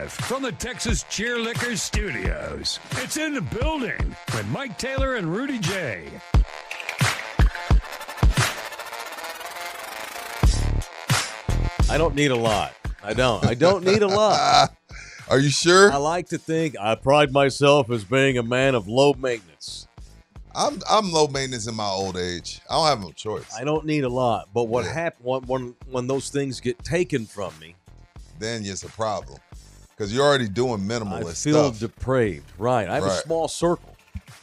live from the Texas Cheerlickers Studios. It's in the building with Mike Taylor and Rudy J. I don't need a lot. I don't need a lot. Are you sure? I like to think I pride myself as being a man of low maintenance. I'm low maintenance in my old age. I don't have no choice. I don't need a lot. But what happens when those things get taken from me? Then it's a problem because you're already doing minimalist I feel stuff. depraved. Right. I have a small circle.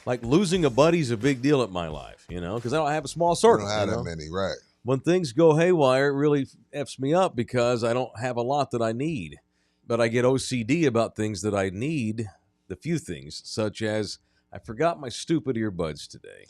Like losing a buddy's a big deal in my life, because I don't have a small circle. You don't have that many, right? When things go haywire, it really F's me up because I don't have a lot that I need. But I get OCD about things that I need, the few things, such as I forgot my stupid earbuds today.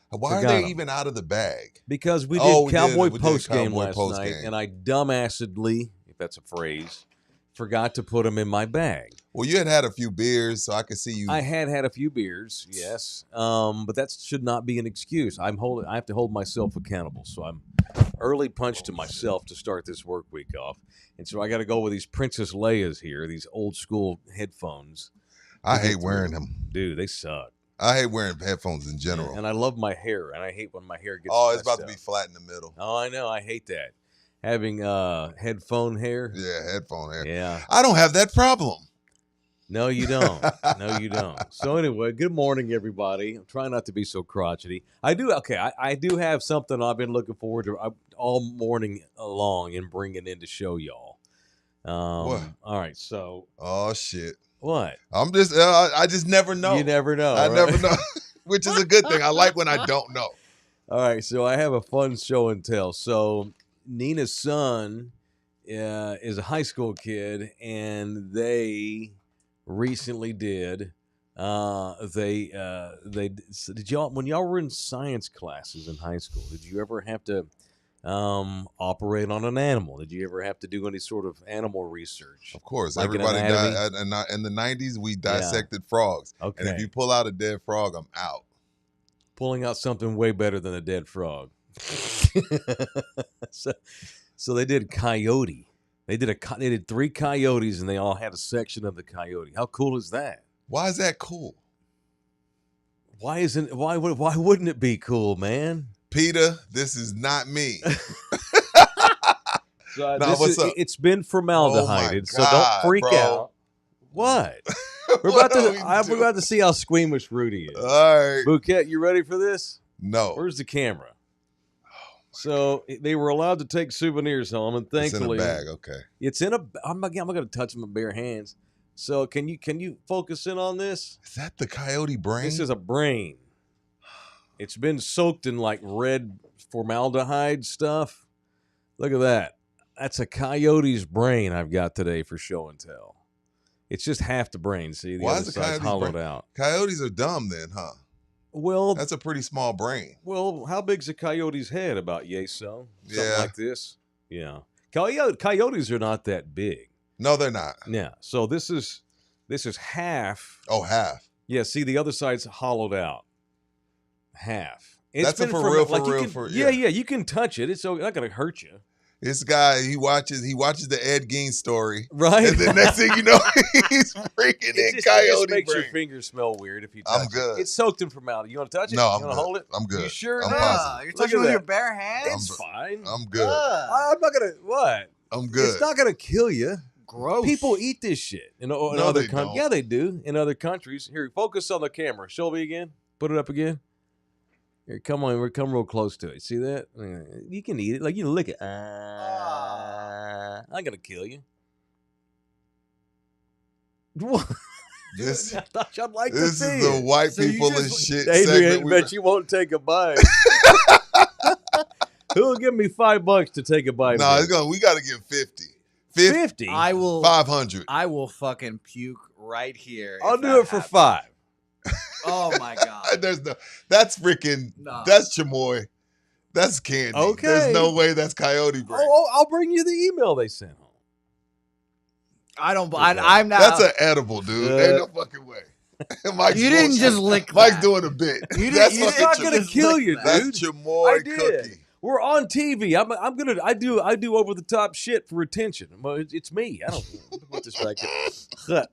Why are they even out of the bag? Because we did Cowboy postgame Cowboy last night, and I dumbassedly, if that's a phrase, forgot to put them in my bag. Well, you had a few beers, so I could see you. I had a few beers, yes, but that should not be an excuse. I have to hold myself accountable, so I'm early punch to myself to start this work week off, and so I got to go with these Princess Leia's here, these old school headphones. I hate wearing them. Dude, they suck. I hate wearing headphones in general. And I love my hair, and I hate when my hair gets it's about up. to be flat in the middle. Oh, I know. I hate that. Having headphone hair. Yeah, headphone hair. Yeah. I don't have that problem. No, you don't. No, you don't. So anyway, good morning, everybody. I'm trying not to be so crotchety. I do have something I've been looking forward to all morning long and bringing in to show y'all. What? All right, so. Oh, shit. What? I'm just, I just never know. You never know. I right? never know, which is a good thing. I like when I don't know. All right, so I have a fun show and tell. So Nina's son is a high school kid, and they recently did. Did y'all, when y'all were in science classes in high school, did you ever have to operate on an animal? Did you ever have to do any sort of animal research? Of course, like everybody died. In the 90s, we dissected frogs. Okay. And if you pull out a dead frog, I'm out. Pulling out something way better than a dead frog. So they did coyote. They did 3 coyotes, and they all had a section of the coyote. How cool is that? Why is that cool? Why wouldn't it be cool, man? Peter, this is not me. What's up? It's been formaldehyde, so don't freak out. What? We're about to see how squeamish Rudy is. All right. Bouquet, you ready for this? No. Where's the camera? So they were allowed to take souvenirs home, and thankfully, it's in a bag. Okay. It's in a. I'm not going to touch them with bare hands. So can you focus in on this? Is that the coyote brain? This is a brain. It's been soaked in like red formaldehyde stuff. Look at that. That's a coyote's brain I've got today for show and tell. It's just half the brain. See, the other side's hollowed out. Coyotes are dumb then, huh? Well, that's a pretty small brain. Well, how big's a coyote's head? About so? Something like this? Yeah. Coyotes are not that big. No, they're not. Yeah. So this is half. Oh, half. Yeah. See, the other side's hollowed out. Half. That's for real. Yeah. You can touch it. It's not going to hurt you. This guy, he watches the Ed Gein story, right? And the next thing you know, he's freaking in coyote. It just makes your fingers smell weird if you touch it. I'm good. It's soaked in formaldehyde. You want to touch it? No, I'm good. Hold it? I'm good. You sure? I'm positive. You're touching with your bare hands? It's fine. I'm good. I'm not gonna what? I'm good. It's not gonna kill you. Gross. People eat this shit in other countries. Yeah, they do in other countries. Here, focus on the camera. Show me again. Put it up again. Here, come on. We're come real close to it. See that? You can eat it. Like, you can lick it. I'm not going to kill you. What? I thought y'd like to see This is the white people and shit Adrian, segment. bet you won't take a bite. Who'll give me $5 to take a bite? No, we got to give 50. 50? I will. 500. I will fucking puke right here. I'll do it for 5. Oh my god! That's freaking. No. That's chamoy. That's candy. Okay. There's no way that's coyote brain. Oh, I'll bring you the email they sent home. I'm not. That's an edible, dude. Ain't no fucking way. You didn't just lick. Mike's doing a bit. It's not gonna kill you, dude. That's chamoy cookie. We're on TV. I do over the top shit for attention. Well, it's me. I don't put this back there.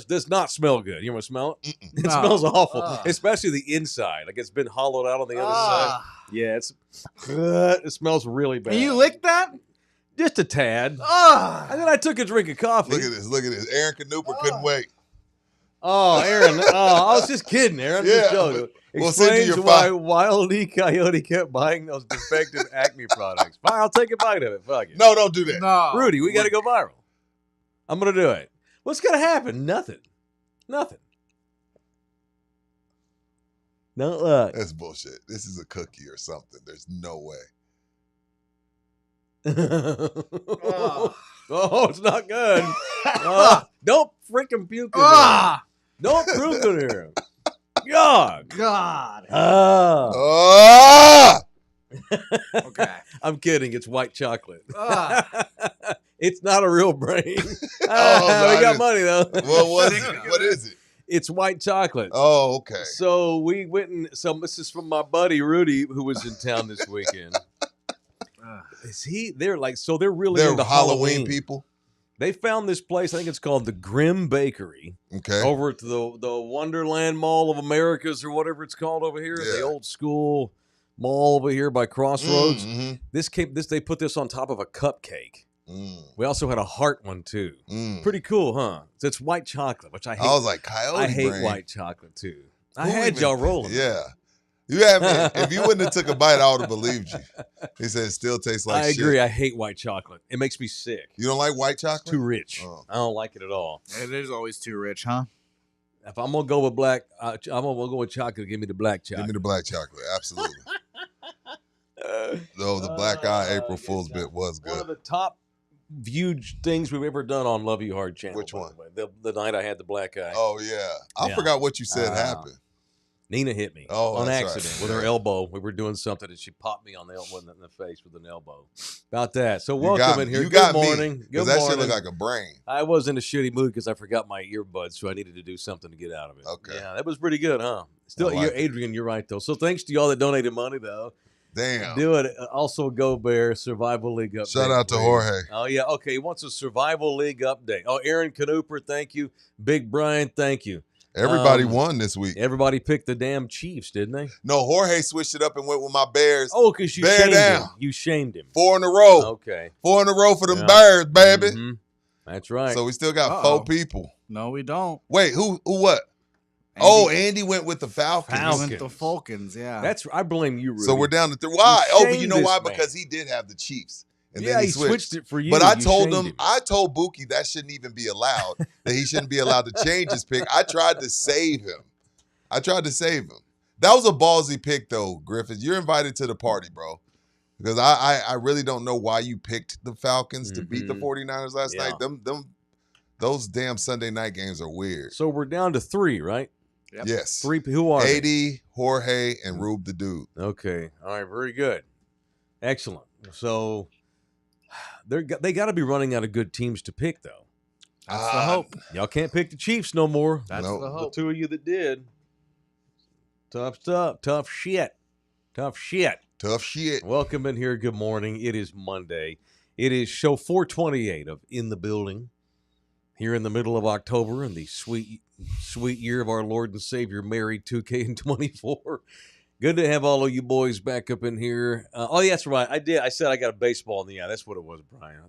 Does not smell good. You want to smell it? It smells awful, especially the inside. Like it's been hollowed out on the other side. Yeah, it smells really bad. And you licked that? Just a tad. And then I took a drink of coffee. Look at this. Aaron Knooper couldn't wait. Oh, Aaron. I was just kidding, Aaron. I'm just joking. Explains why Wile E. Coyote kept buying those defective Acme products. Fine, I'll take a bite of it. Fuck it. No, don't do that. No. Rudy, we got to go viral. I'm going to do it. What's going to happen? Nothing. No luck. That's bullshit. This is a cookie or something. There's no way. Oh, it's not good. Don't freaking puke in here. Don't puke in here. God. Okay. I'm kidding. It's white chocolate. It's not a real brain. We got money, though. Well, what is it? It's white chocolate. Oh, okay. So we went and this is from my buddy Rudy, who was in town this weekend. They're really into Halloween people. They found this place, I think it's called the Grimm Bakery. Okay. Over at the Wonderland Mall of Americas or whatever it's called over here. Yeah. The old school mall over here by Crossroads. Mm-hmm. They put this on top of a cupcake. We also had a heart one too. Pretty cool, huh? It's white chocolate, which I hate. I was like, Coyote I hate brain. White chocolate too. I had y'all rolling. Yeah. If you wouldn't have took a bite, I would have believed you. He said it still tastes like shit. I agree. I hate white chocolate. It makes me sick. You don't like white chocolate? It's too rich. Oh. I don't like it at all. It is always too rich, huh? If I'm gonna go with black, I'm gonna go with chocolate. Give me the black chocolate. Give me the black chocolate. Absolutely. Though the black eye April Fool's bit was good. One of the top viewed things we've ever done on Love You Hard channel. Which one? The night I had the black eye. Oh yeah, I forgot what you said happened. Nina hit me on accident with her elbow. We were doing something and she popped me on the elbow in the face with an elbow. About that. So welcome in here. Good morning. Good that morning. shit look like a brain. I was in a shitty mood because I forgot my earbuds, so I needed to do something to get out of it. Okay. Yeah, that was pretty good, huh? Still, Adrian, you're right though. So thanks to y'all that donated money though. Damn. Do it. Also, Go Bear Survival League update. Shout out to Jorge. Oh yeah. Okay. He wants a Survival League update. Oh, Aaron Knooper, thank you. Big Brian, thank you. Everybody won this week. Everybody picked the damn Chiefs, didn't they? No, Jorge switched it up and went with my Bears. Oh, because you shamed him. You shamed him. 4 in a row. Okay. 4 in a row for them Bears, baby. Mm-hmm. That's right. So we still got 4 people. No, we don't. Wait, who what? Andy went with the Falcons. He went with the Falcons, yeah. I blame you, Rudy. So we're down to 3. Why? But you know why? Because he did have the Chiefs. And then he switched it for you. But I told Buki that shouldn't even be allowed, that he shouldn't be allowed to change his pick. I tried to save him. That was a ballsy pick, though, Griffith. You're invited to the party, bro. Because I really don't know why you picked the Falcons to beat the 49ers last night. Those damn Sunday night games are weird. So we're down to 3, right? Yep. Yes. 3. Who are they? 80, Jorge, and Rube the Dude. Okay. All right. Very good. Excellent. So they got to be running out of good teams to pick, though. That's the hope. Y'all can't pick the Chiefs no more. That's the hope. The 2 of you that did. Tough stuff. Tough shit. Welcome in here. Good morning. It is Monday. It is show 428 of In the Building. Here in the middle of October in the sweet year of our Lord and Savior, Mary 2K24. Good to have all of you boys back up in here. That's right. I said I got a baseball in the eye. That's what it was, Brian.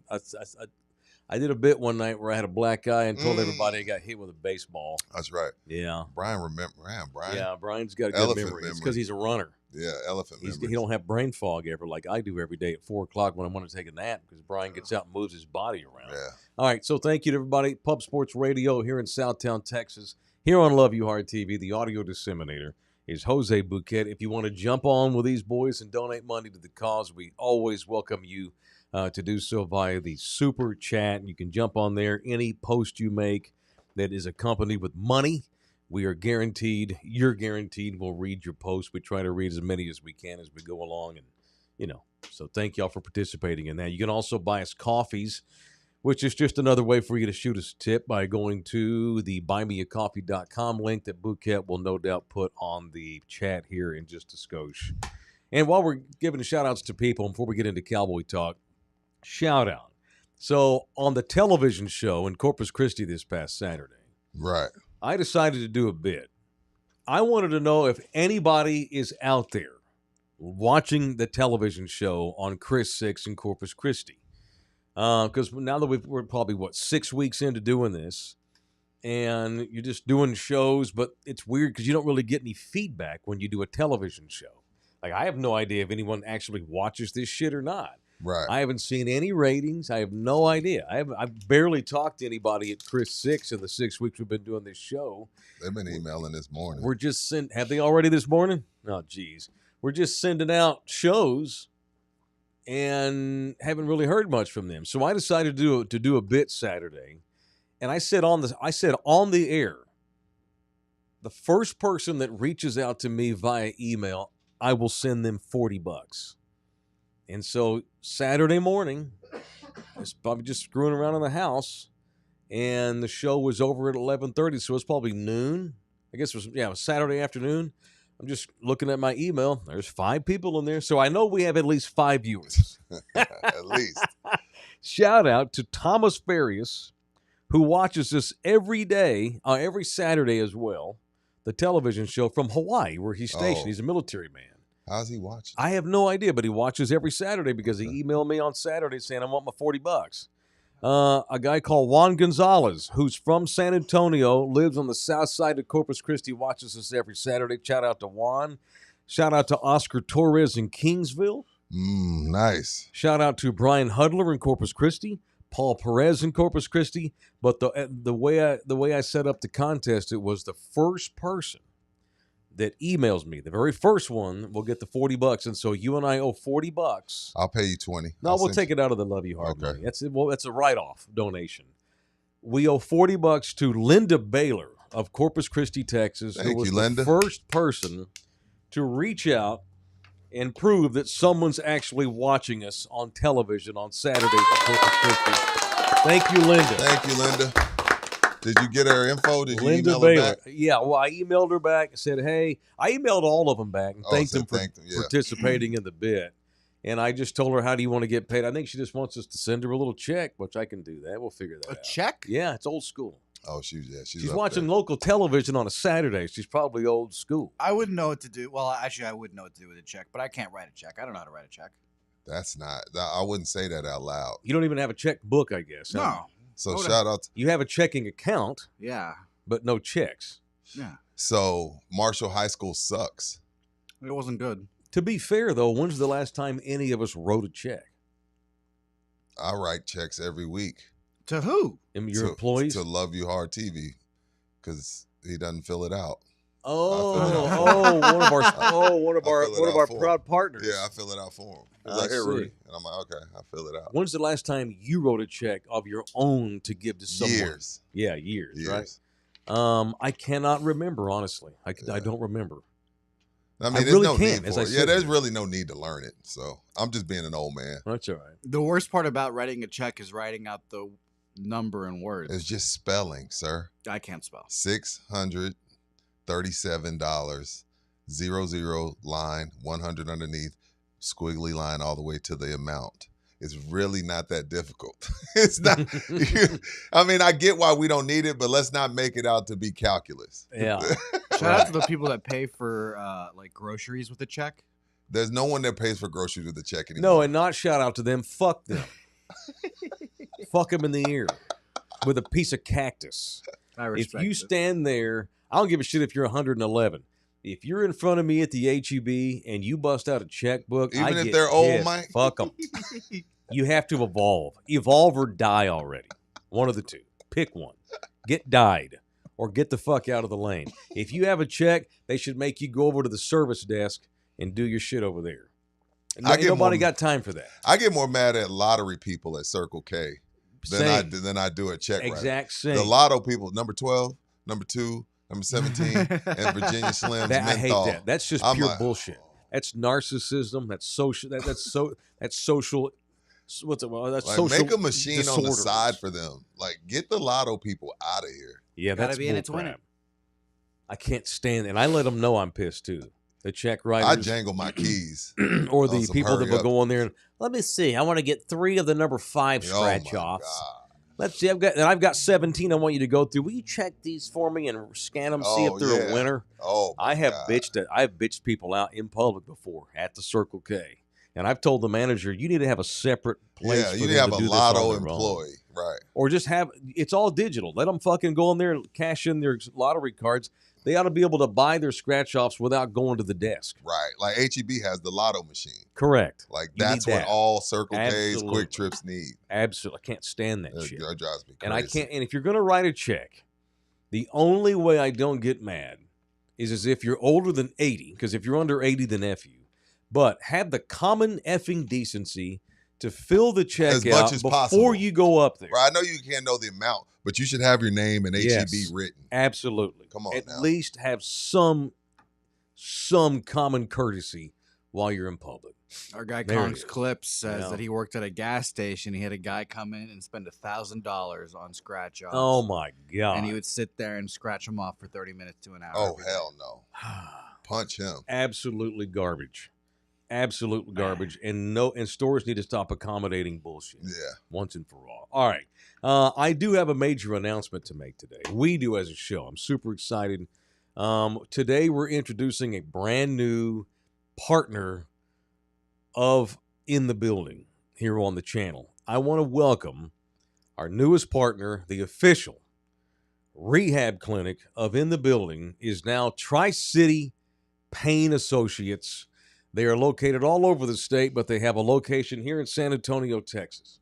I did a bit one night where I had a black eye and told everybody I got hit with a baseball. That's right. Yeah. Brian remember. Brian. Yeah, Brian's got a good memory. It's because he's a runner. Yeah, elephant memory. He don't have brain fog ever like I do every day at 4 o'clock when I want to take a nap because Brian gets out and moves his body around. Yeah. All right, so thank you to everybody. Pub Sports Radio here in Southtown, Texas. Here on Love You Hard TV, the audio disseminator is Jose Bouquet. If you want to jump on with these boys and donate money to the cause, we always welcome you to do so via the Super Chat. You can jump on there. Any post you make that is accompanied with money, you're guaranteed we'll read your post. We try to read as many as we can as we go along. And, so thank y'all for participating in that. You can also buy us coffees, which is just another way for you to shoot us a tip by going to the buymeacoffee.com link that Bouquet will no doubt put on the chat here in just a skosh. And while we're giving shout-outs to people, before we get into Cowboy talk, shout-out. So on the television show in Corpus Christi this past Saturday, right, I decided to do a bit. I wanted to know if anybody is out there watching the television show on Chris 6 in Corpus Christi. Because now that we're probably, 6 weeks into doing this, and you're just doing shows, but it's weird because you don't really get any feedback when you do a television show. Like, I have no idea if anyone actually watches this shit or not. right. I haven't seen any ratings. I have no idea. I've barely talked to anybody at Chris 6 in the 6 weeks we've been doing this show. They've been emailing this morning. We're just have they already this morning? Oh, geez. We're just sending out shows and haven't really heard much from them. So I decided to do a bit Saturday, and I said on the air, the first person that reaches out to me via email, I will send them $40. And so Saturday morning, I was probably just screwing around in the house, and the show was over at 11:30, so it was probably noon. I guess it was Saturday afternoon. I'm just looking at my email. There's 5 people in there, so I know we have at least 5 viewers. At least. Shout out to Thomas Farias, who watches this every day, every Saturday as well, the television show from Hawaii, where he's stationed. Oh. He's a military man. How's he watching? I have no idea, but he watches every Saturday because he emailed me on Saturday saying, I want my $40. A guy called Juan Gonzalez, who's from San Antonio, lives on the south side of Corpus Christi, watches us every Saturday. Shout out to Juan. Shout out to Oscar Torres in Kingsville. Nice. Shout out to Brian Hudler in Corpus Christi. Paul Perez in Corpus Christi. But the way I set up the contest, it was the first person that emails me, the very first one, will get the $40. And so you and I owe $40. I'll pay you 20. No, we'll take it out of the Love You Hard Okay. money. That's a write-off donation. We owe $40 to Linda Baylor of Corpus Christi, Texas, Thank who was you, the Linda. first person to reach out and prove that someone's actually watching us on television on Saturdays in Corpus Christi. Thank you, Linda. Thank you, Linda. Did you get her info? Did you Linda email Baylor. her back? Yeah, well, I emailed her back and said, hey, I emailed all of them back and thanked said them for thank them, yeah. participating in the bit. And I just told her, how do you want to get paid? I think she just wants us to send her a little check, which I can do that. We'll figure that out. A check? Yeah, it's old school. Oh, she's She's up watching there. local television on a Saturday. She's probably old school. I wouldn't know what to do. Well, actually, I would know what to do with a check, but I can't write a check. I don't know how to write a check. That's not. I wouldn't say that out loud. You don't even have a checkbook, I guess. huh? No. So Hold shout out. You have a checking account, Yeah. but no checks. Yeah. So Marshall High School sucks. It wasn't good. To be fair, though, when's the last time any of us wrote a check? I write checks every week. To who? Your employees? To Love You Hard TV, because he doesn't fill it out. One of our for him. proud partners. Yeah, I fill it out for him. He's I like, hey, Rudy. see. And I'm like, okay, I fill it out. When's the last time you wrote a check of your own to give to someone? Years. Yeah, years, right? I cannot remember, honestly. I don't remember. I mean, I there's really no can't, need as for I it. said Yeah, there's here. really no need to learn it. So I'm just being an old man. That's all right. The worst part about writing a check is writing out the number and words. It's just spelling, sir. I can't spell. $637, 00 line, 100 underneath, squiggly line all the way to the amount. It's really not that difficult. It's not. I mean, I get why we don't need it, but let's not make it out to be calculus. Yeah. Shout out to the people that pay for like groceries with a check. There's no one that pays for groceries with a check anymore. No, and not shout out to them. Fuck them. Fuck them in the ear with a piece of cactus. I If respect you it. stand there, I don't give a shit if you're 111. If you're in front of me at the HEB and you bust out a checkbook, Even I if get they're old, pissed. Mike? Fuck them. You have to evolve or die already. One of the two. Pick one. Get died or get the fuck out of the lane. If you have a check, they should make you go over to the service desk and do your shit over there. Nobody got time for that. I get more mad at lottery people at Circle K than I do at check writer. Exact same. The lotto people, number 12, number 2, number 17, and Virginia Slims I hate menthol. that. That's just I'm pure like, bullshit. That's narcissism. That's social. That's social. What's it? Well, that's Like, social. make a machine on the disorders. side for them. Like, get the lotto people out of here. Yeah, Gotta that's be in it to win bullcrap. it. I can't stand it. And I let them know I'm pissed too. The check I writers. jangle my keys. Or the people that will up. go on there and, let me see, I want to get 3 of the number 5 scratch offs. God. Let's see, I've got 17 I want you to go through. Will you check these for me and scan them, see if they're a winner? Oh, my I've God. bitched people out in public before at the Circle K. And I've told the manager, you need to have a separate place for you need them to have to a do this on lotto their employee. own. Right. Or just it's all digital. Let them fucking go in there and cash in their lottery cards. They ought to be able to buy their scratch-offs without going to the desk. Right. Like HEB has the lotto machine. Correct. Like You that's need what that. all Circle K's, Absolutely. Quick Trips need. Absolutely. I can't stand that shit. That drives me crazy. And I can't. And if you're going to write a check, the only way I don't get mad is as if you're older than 80. Because if you're under 80, then F you. But have the common effing decency to fill the check as out much as before possible. you go up there. Right, I know you can't know the amount, but you should have your name and HEB written. Absolutely. Come on At now. least have some common courtesy while you're in public. Our guy There it Conks is. Clips says Yeah. that he worked at a gas station. He had a guy come in and spend $1,000 on scratch offs. Oh my God. And he would sit there and scratch them off for 30 minutes to an hour. Oh, every day. hell no. Punch him. Absolutely garbage. Absolute garbage. And stores need to stop accommodating bullshit. Yeah. Once and for all. All right. I do have a major announcement to make today. We do as a show. I'm super excited. Today we're introducing a brand new partner of In the Building here on the channel. I want to welcome our newest partner, the official rehab clinic of In the Building is now Tri-City Pain Associates. They are located all over the state, but they have a location here in San Antonio, Texas.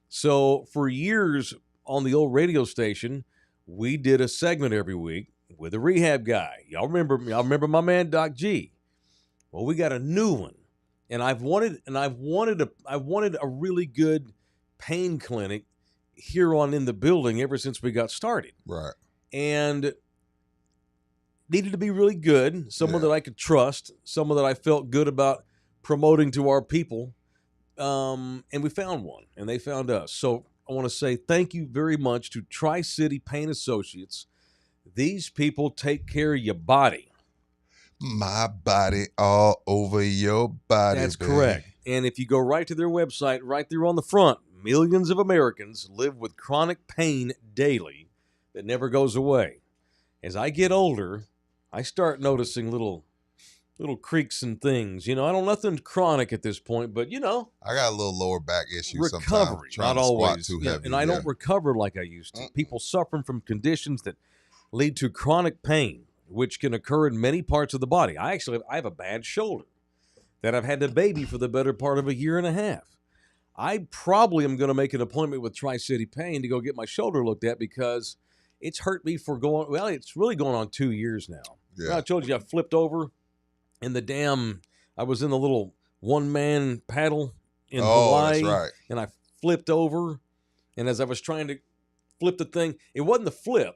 So for years on the old radio station, we did a segment every week with a rehab guy. Y'all remember my man Doc G. Well, we got a new one. And I've wanted a really good pain clinic here on In the Building ever since we got started. Right. And needed to be really good, someone that I could trust, someone that I felt good about promoting to our people. And we found one, and they found us. So I want to say thank you very much to Tri-City Pain Associates. These people take care of your body. My body all over your body. That's baby. correct. And if you go right to their website, right there on the front, millions of Americans live with chronic pain daily that never goes away. As I get older, I start noticing little creaks and things. You know, I don't nothing chronic at this point, but you know, I got a little lower back issue recovery, sometimes. not To squat always. too Yeah, heavy, and I don't recover like I used to. People suffering from conditions that lead to chronic pain, which can occur in many parts of the body. I have a bad shoulder that I've had to baby for the better part of a year and a half. I probably am going to make an appointment with Tri-City Pain to go get my shoulder looked at because it's hurt me it's really going on 2 years now. Yeah. I told you I flipped over in I was in the little one-man paddle in Hawaii. That's right. And I flipped over. And as I was trying to flip the thing, it wasn't the flip.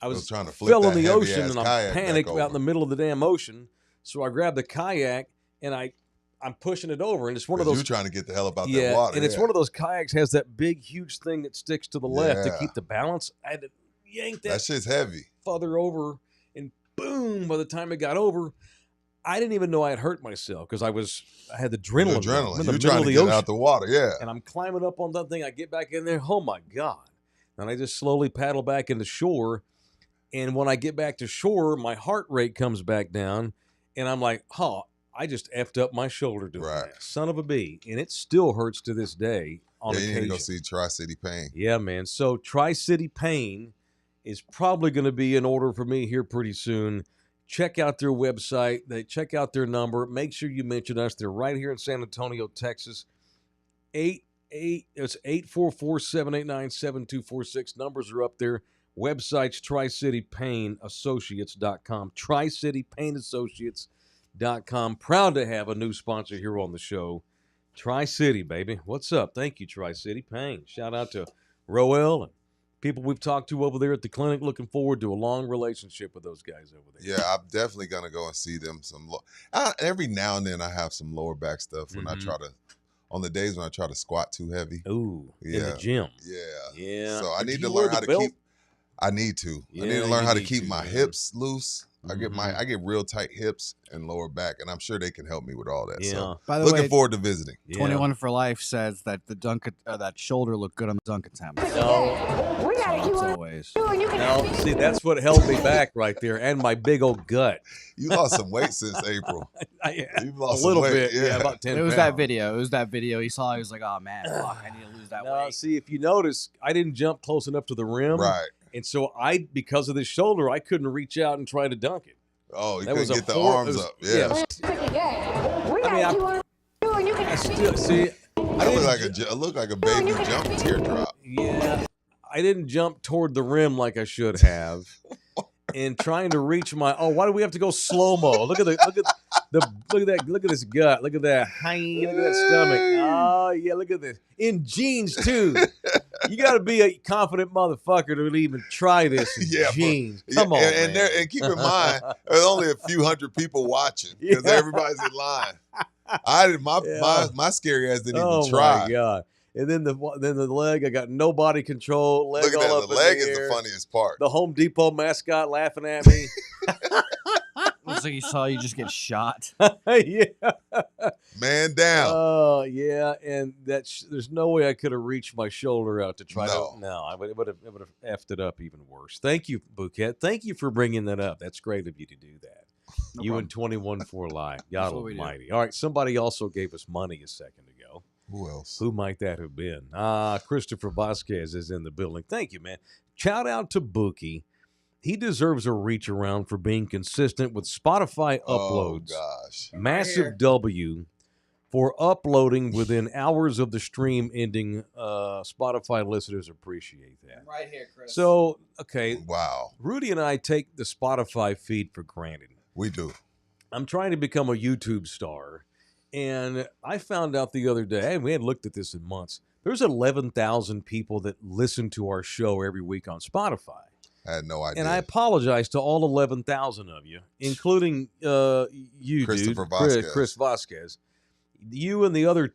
I was trying to flip fell that in the heavy ocean ass and I kayak panicked back out in over. the middle of the damn ocean. So I grabbed the kayak and I'm pushing it over. And it's one of 'Cause those. you trying to get the hell up out that water. And it's one of those kayaks has that big, huge thing that sticks to the left to Yeah. keep the balance. I had to yank that shit's heavy. further over, and boom! By the time it got over, I didn't even know I had hurt myself because I had the adrenaline. Adrenaline. I'm in You're the trying middle to of the get ocean, out the water. Yeah. and I'm climbing up on that thing. I get back in there. Oh my God! And I just slowly paddle back into shore. And when I get back to shore, my heart rate comes back down, and I'm like, "Oh, I just effed up my shoulder doing that, son of a bee," and it still hurts to this day. On You occasion. need to go see Tri-City Pain. Yeah, man. So Tri-City Pain is probably going to be in order for me here pretty soon. Check out their website. Check out their number. Make sure you mention us. They're right here in San Antonio, Texas. It's 844-789-7246. Numbers are up there. Website's TriCityPainAssociates.com. TriCityPainAssociates.com. Proud to have a new sponsor here on the show. Tri-City, baby. What's up? Thank you, Tri-City Pain. Shout out to Roel and people we've talked to over there at the clinic. Looking forward to a long relationship with those guys over there. Yeah, I'm definitely going to go and see them. Every now and then I have some lower back stuff when I try to, on the days when I try to squat too heavy. Ooh, in the gym. Yeah. So I need Do to you wear learn how the to belt? I need to. I need Yeah, to learn you how to need keep to, my man. hips loose. I get real tight hips and lower back, and I'm sure they can help me with all that. Yeah. So By the looking way, forward to visiting. 21 for Life says that the dunk that shoulder looked good on the dunk attempt. No, We got As you. always. no. See, that's what held me back right there, and my big old gut. You lost some weight since April. You've lost a little some weight. bit, yeah, about 10 It was pounds. that video. It was that video. He saw. He was like, "Oh man, fuck! I need to lose that No, weight." see, if you notice, I didn't jump close enough to the rim, Right. and so because of this shoulder, I couldn't reach out and try to dunk it. Oh, you That was couldn't a get the arms up. We Yeah. got you on. You can I still see. It looked like a baby jump teardrop. Yeah, I didn't jump toward the rim like I should have. And trying to reach my why do we have to go slow mo? Look at this gut. Look at that. Look at that stomach. Oh yeah, look at this. In jeans too. You got to be a confident motherfucker to even try this in jeans. Come on, and man. keep in mind, there's only a few hundred people watching because everybody's in line. My scary ass didn't even try. Oh my god! And then the leg, I got no body control. Leg Look at all that. up The leg in the is air. the funniest part. The Home Depot mascot laughing at me. Looks like he saw you just get shot. Yeah. Man down. Oh yeah, and there's no way I could have reached my shoulder out to try No. to. No, it would have effed it up even worse. Thank you, Bouquet. Thank you for bringing that up. That's great of you to do that. No You problem. and 21 for life. God what we do. Almighty. All right, somebody also gave us money a second ago. Who else? Who might that have been? Christopher Vasquez is in the building. Thank you, man. Shout out to Bookie. He deserves a reach around for being consistent with Spotify uploads. Oh, gosh. Massive W for uploading within hours of the stream ending. Spotify listeners appreciate that. Right here, Chris. So, okay, Wow. Rudy and I take the Spotify feed for granted. We do. I'm trying to become a YouTube star, and I found out the other day, and we hadn't looked at this in months, there's 11,000 people that listen to our show every week on Spotify. I had no idea. And I apologize to all 11,000 of you, including you, Christopher dude, Vasquez. Chris Vasquez. You and the other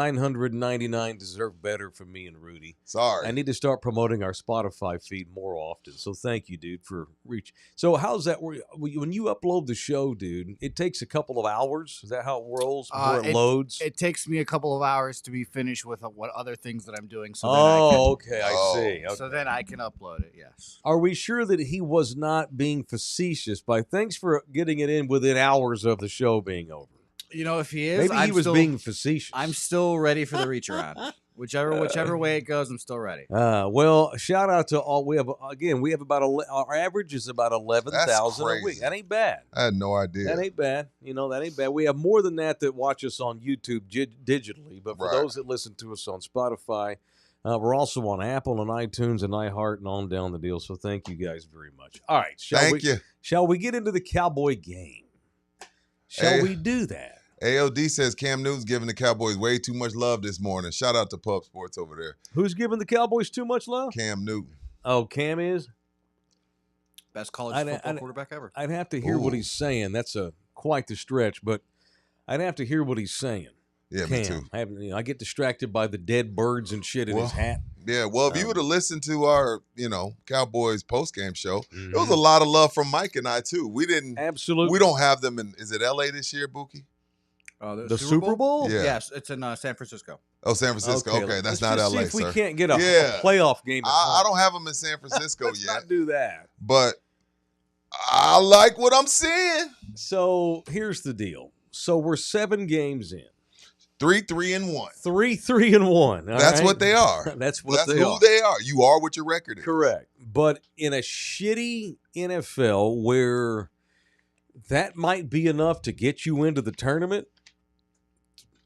10,999 deserve better from me and Rudy. Sorry. I need to start promoting our Spotify feed more often. So thank you, dude, for reach. So how's that? When you upload the show, dude, it takes a couple of hours. Is that how it rolls before it loads? It takes me a couple of hours to be finished with what other things that I'm doing. So okay, I Oh. see. Okay. so then I can upload it. Yes. Are we sure that he was not being facetious by thanks for getting it in within hours of the show being over? You know, if he is, Maybe he was being facetious. I'm still ready for the reach around. Whichever way it goes, I'm still ready. Well, shout out to all. We have about our average is about 11,000 a week. crazy. That ain't bad. I had no idea. That ain't bad. That ain't bad. We have more than that watch us on YouTube digitally, but for Right. those that listen to us on Spotify, we're also on Apple and iTunes and iHeart and on down the deal. So thank you guys very much. All right, Thank you. Shall we get into the Cowboy game? Shall Hey. we do that? AOD says Cam Newton's giving the Cowboys way too much love this morning. Shout out to Pub Sports over there. Who's giving the Cowboys too much love? Cam Newton. Oh, Cam is? Best college football quarterback ever. I'd have to hear what Ooh. he's saying. That's quite the stretch, but I'd have to hear what he's saying. Yeah, Cam. me too. I get distracted by the dead birds and shit in his hat. Yeah, well, if you would have listened to our, Cowboys post-game show, Mhm. there was a lot of love from Mike and I, too. We Absolutely. don't have them in, is it L.A. this year, Buki? The Super Bowl? Yeah. Yes, it's in San Francisco. Oh, San Francisco. Okay, that's let's not just L.A., see if sir. we can't get a Yeah. playoff game. At I home. don't have them in San Francisco Let's yet, not do that. but I like what I'm seeing. So here's the deal. So we're 7 games in. 3-3-1. 3-3-1. all That's right? what they are. That's what That's they who are. they are. You are what your record is. Correct. But in a shitty NFL where that might be enough to get you into the tournament,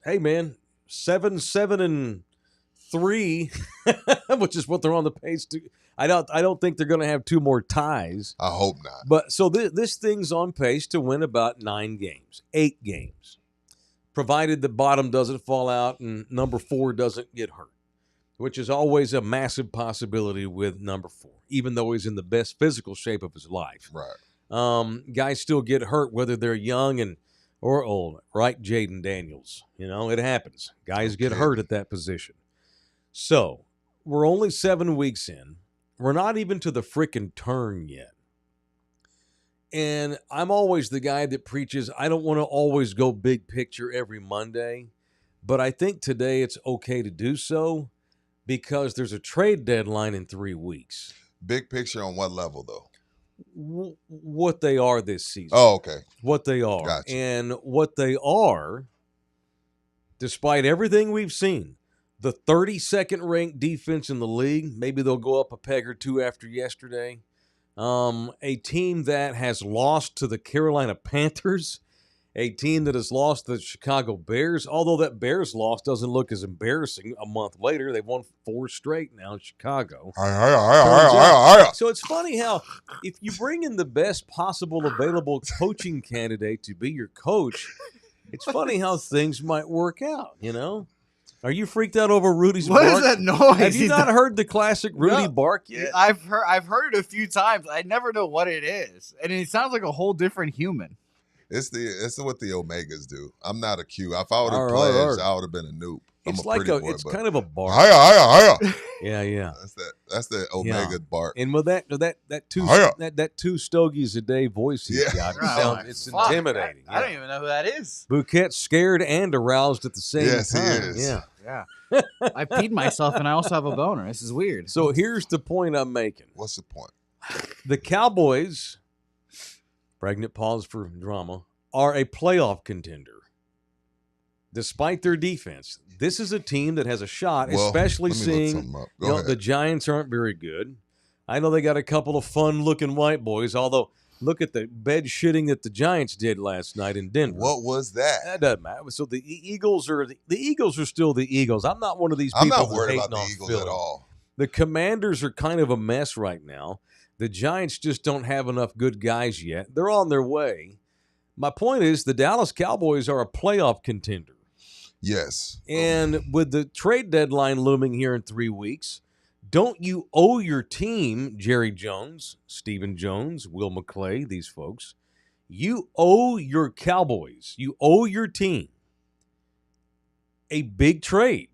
hey man, 7-3, which is what they're on the pace to. I don't think they're going to have 2 more ties. I hope not. But so this thing's on pace to win about 9 games, 8 games, provided the bottom doesn't fall out and number 4 doesn't get hurt, which is always a massive possibility with number 4, even though he's in the best physical shape of his life. Right. Guys still get hurt whether they're young or old, right? Jaden Daniels, it happens. Guys get hurt at that position. So we're only 7 weeks in. We're not even to the frickin' turn yet. And I'm always the guy that preaches, I don't want to always go big picture every Monday, but I think today it's okay to do so because there's a trade deadline in 3 weeks. Big picture on what level, though? What they are this season. Oh, okay. What they are. Gotcha. And what they are, despite everything we've seen, the 32nd ranked defense in the league, maybe they'll go up a peg or two after yesterday. A team that has lost to the Carolina Panthers, a team that has lost to the Chicago Bears, although that Bears loss doesn't look as embarrassing a month later. They've won 4 straight now in Chicago. So it's funny how if you bring in the best possible available coaching candidate to be your coach, it's funny how things might work out, you know? Are you freaked out over Rudy's bark? What is that noise? Have you not heard the classic Rudy bark yet? I've heard it a few times. I never know what it is, and it sounds like a whole different human. It's what the Omegas do. I'm not a Q. If I would have pledged, I would have been a noob. It's like it's kind of a bark. Yeah. That's the Omega bark. And with that two stogies a day voice he's got, it's intimidating. I don't even know who that is. Bouquet's scared and aroused at the same time. Yes, he is. Yeah. I peed myself and I also have a boner. This is weird. So here's the point I'm making. What's the point? The Cowboys, pregnant pause for drama, are a playoff contender. Despite their defense, this is a team that has a shot, especially seeing the Giants aren't very good. I know they got a couple of fun-looking white boys, although look at the bed shitting that the Giants did last night in Denver. What was that? That doesn't matter. So the Eagles are still the Eagles. I'm not one of these people I'm not worried about on the Eagles Philly at all. The Commanders are kind of a mess right now. The Giants just don't have enough good guys yet. They're on their way. My point is the Dallas Cowboys are a playoff contender. Yes. And with the trade deadline looming here in 3 weeks, don't you owe your team, Jerry Jones, Stephen Jones, Will McClay, these folks, you owe your Cowboys, you owe your team a big trade,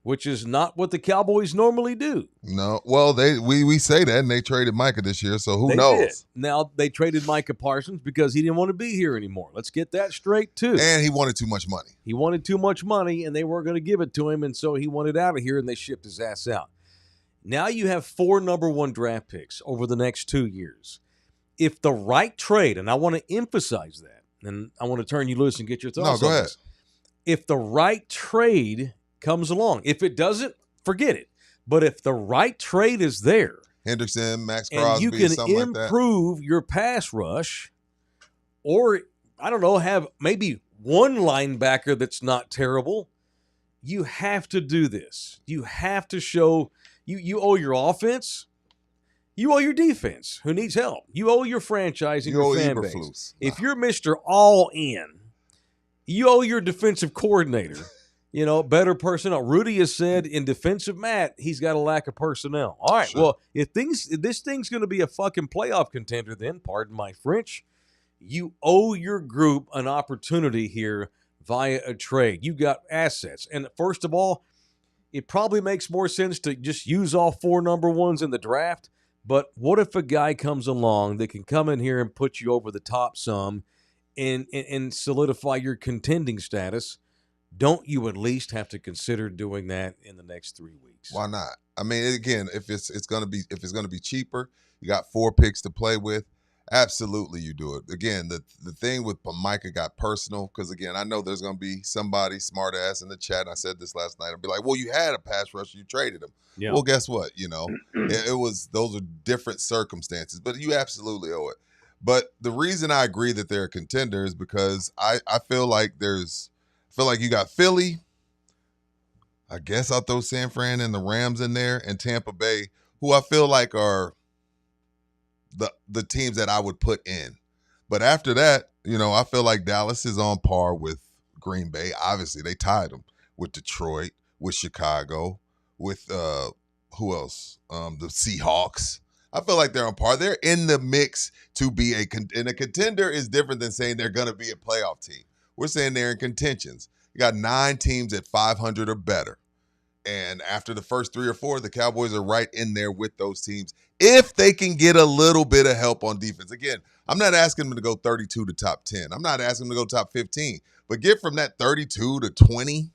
which is not what the Cowboys normally do. No. Well, we say that, and they traded Micah this year, so who knows? Did. Now, they traded Micah Parsons because he didn't want to be here anymore. Let's get that straight, too. And he wanted too much money. He wanted too much money, and they weren't going to give it to him, and so he wanted out of here, and they shipped his ass out. Now you have 4 number 1 draft picks over the next 2 years. If the right trade, and I want to emphasize that, and I want to turn you loose and get your thoughts on go ahead. this. If the right trade comes along. If it doesn't, forget it. But if the right trade is there, Henderson, Max Crosby, and you can something like that, improve your pass rush, or I don't know, have maybe one linebacker that's not terrible, you have to do this. You have to show you owe your offense, you owe your defense, who needs help. You owe your franchise and your fan base. If you're Mr. All In, you owe your defensive coordinator. Better personnel. Rudy has said in defense of Matt, he's got a lack of personnel. All right, sure. Well, if this thing's going to be a fucking playoff contender, then, pardon my French, you owe your group an opportunity here via a trade. You got assets. And first of all, it probably makes more sense to just use all 4 number 1s in the draft. But what if a guy comes along that can come in here and put you over the top some and solidify your contending status? Don't you at least have to consider doing that in the next 3 weeks? Why not? I mean, again, if it's gonna be cheaper, you got 4 picks to play with. Absolutely, you do it. Again, the thing with Micah got personal because again, I know there's gonna be somebody smart ass in the chat. And I said this last night. I'll be like, "Well, you had a pass rusher, you traded him." Yeah. Well, guess what? It was those are different circumstances, but you absolutely owe it. But the reason I agree that they're a contender is because I feel like you got Philly. I guess I'll throw San Fran and the Rams in there and Tampa Bay, who I feel like are the teams that I would put in. But after that, I feel like Dallas is on par with Green Bay. Obviously, they tied them with Detroit, with Chicago, with who else? The Seahawks. I feel like they're on par. They're in the mix to be and a contender is different than saying they're going to be a playoff team. We're saying they're in contentions. You got 9 teams at 500 or better. And after the first 3 or 4, the Cowboys are right in there with those teams if they can get a little bit of help on defense. Again, I'm not asking them to go 32 to top 10. I'm not asking them to go top 15. But get from that 32 to 20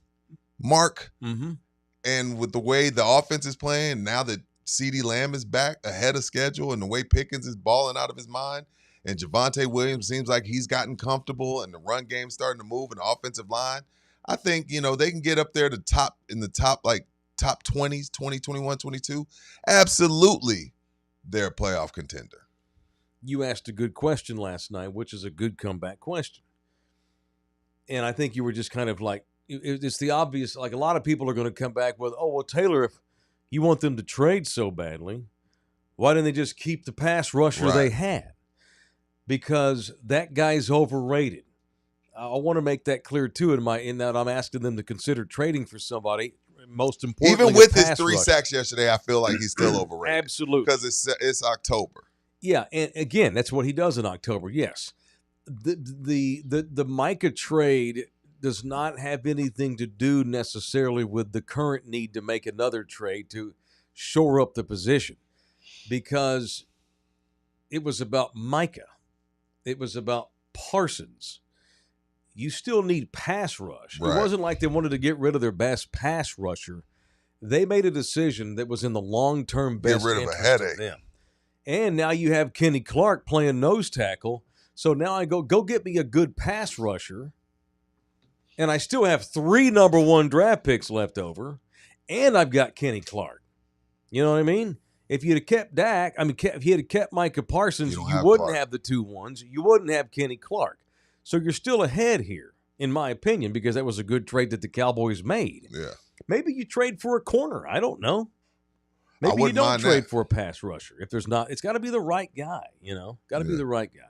mark. Mm-hmm. And with the way the offense is playing, now that CeeDee Lamb is back ahead of schedule and the way Pickens is balling out of his mind, and Javonte Williams seems like he's gotten comfortable and the run game's starting to move and the offensive line, I think, they can get up there to top 20s, 20, 21, 22. Absolutely, they're a playoff contender. You asked a good question last night, which is a good comeback question. And I think you were just kind of like, it's the obvious, like a lot of people are going to come back with, oh, well, Taylor, if you want them to trade so badly, why didn't they just keep the pass rusher they had? Because that guy's overrated. I want to make that clear too in that I'm asking them to consider trading for somebody. Most importantly, even with his 3 rusher. Sacks yesterday, I feel like he's still overrated. Absolutely, because it's October. Yeah, and again, that's what he does in October. Yes, the Micah trade does not have anything to do necessarily with the current need to make another trade to shore up the position, because it was about Micah. It was about Parsons. You still need pass rush. Right. It wasn't like they wanted to get rid of their best pass rusher. They made a decision that was in the long-term best Get rid of a interest headache. of them. And now you have Kenny Clark playing nose tackle. So now I go get me a good pass rusher, and I still have 3 number 1 draft picks left over, and I've got Kenny Clark. You know what I mean? If you'd have kept Dak, if you had kept Micah Parsons, you wouldn't have the 2 ones. You wouldn't have Kenny Clark. So you're still ahead here, in my opinion, because that was a good trade that the Cowboys made. Yeah. Maybe you trade for a corner. I don't know. Maybe you don't trade for a pass rusher. If there's not, it's got to be the right guy, Got to be the right guy.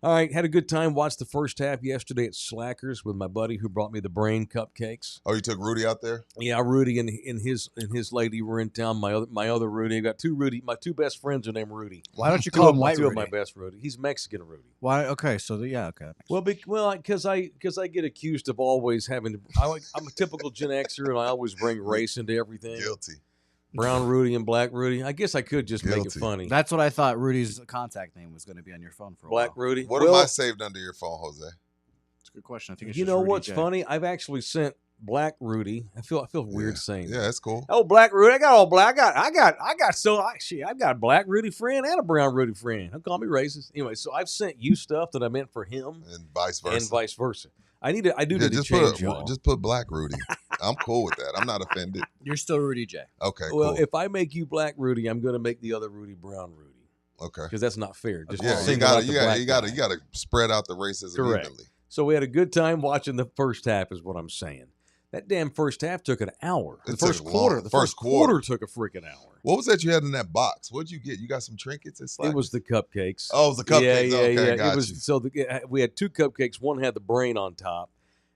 All right, had a good time. Watched the first half yesterday at Slackers with my buddy who brought me the brain cupcakes. Oh, you took Rudy out there? Yeah, Rudy and his lady were in town. My other Rudy. I got 2 Rudy. My 2 best friends are named Rudy. Why don't you call him White Rudy? 2 Rudy? of my best Rudy. He's Mexican Rudy. Why? Okay, so okay. Well, because I get accused of always having to. I'm a typical Gen Xer, and I always bring race into everything. Guilty. Brown Rudy and Black Rudy. I guess I could just make it funny. That's what I thought Rudy's contact name was going to be on your phone for a Black while. Rudy. What am I saved under your phone, Jose? That's a good question. I think it's You just know Rudy what's J. funny? I've actually sent Black Rudy. I feel weird saying. Yeah, that's cool. Oh, Black Rudy. I got all black. I've got Black Rudy friend and a Brown Rudy friend. Don't call me racist. Anyway, so I've sent you stuff that I meant for him And vice versa. I do need to change y'all. Just put Black Rudy. I'm cool with that. I'm not offended. You're still Rudy J. Okay, Well, cool. if I make you Black Rudy, I'm going to make the other Rudy Brown Rudy. Okay. Because that's not fair. Just Yeah, single out the black you guy. got to spread out the racism Correct. evenly. So we had a good time watching the first half is what I'm saying. That damn first half took an hour. The It took first long. quarter. The first quarter took a freaking hour. What was that you had in that box? What'd you get? You got some trinkets and It was the cupcakes. Oh, it was the cupcakes. Yeah, Okay, yeah. got It was you. so we had 2 cupcakes. One had the brain on top,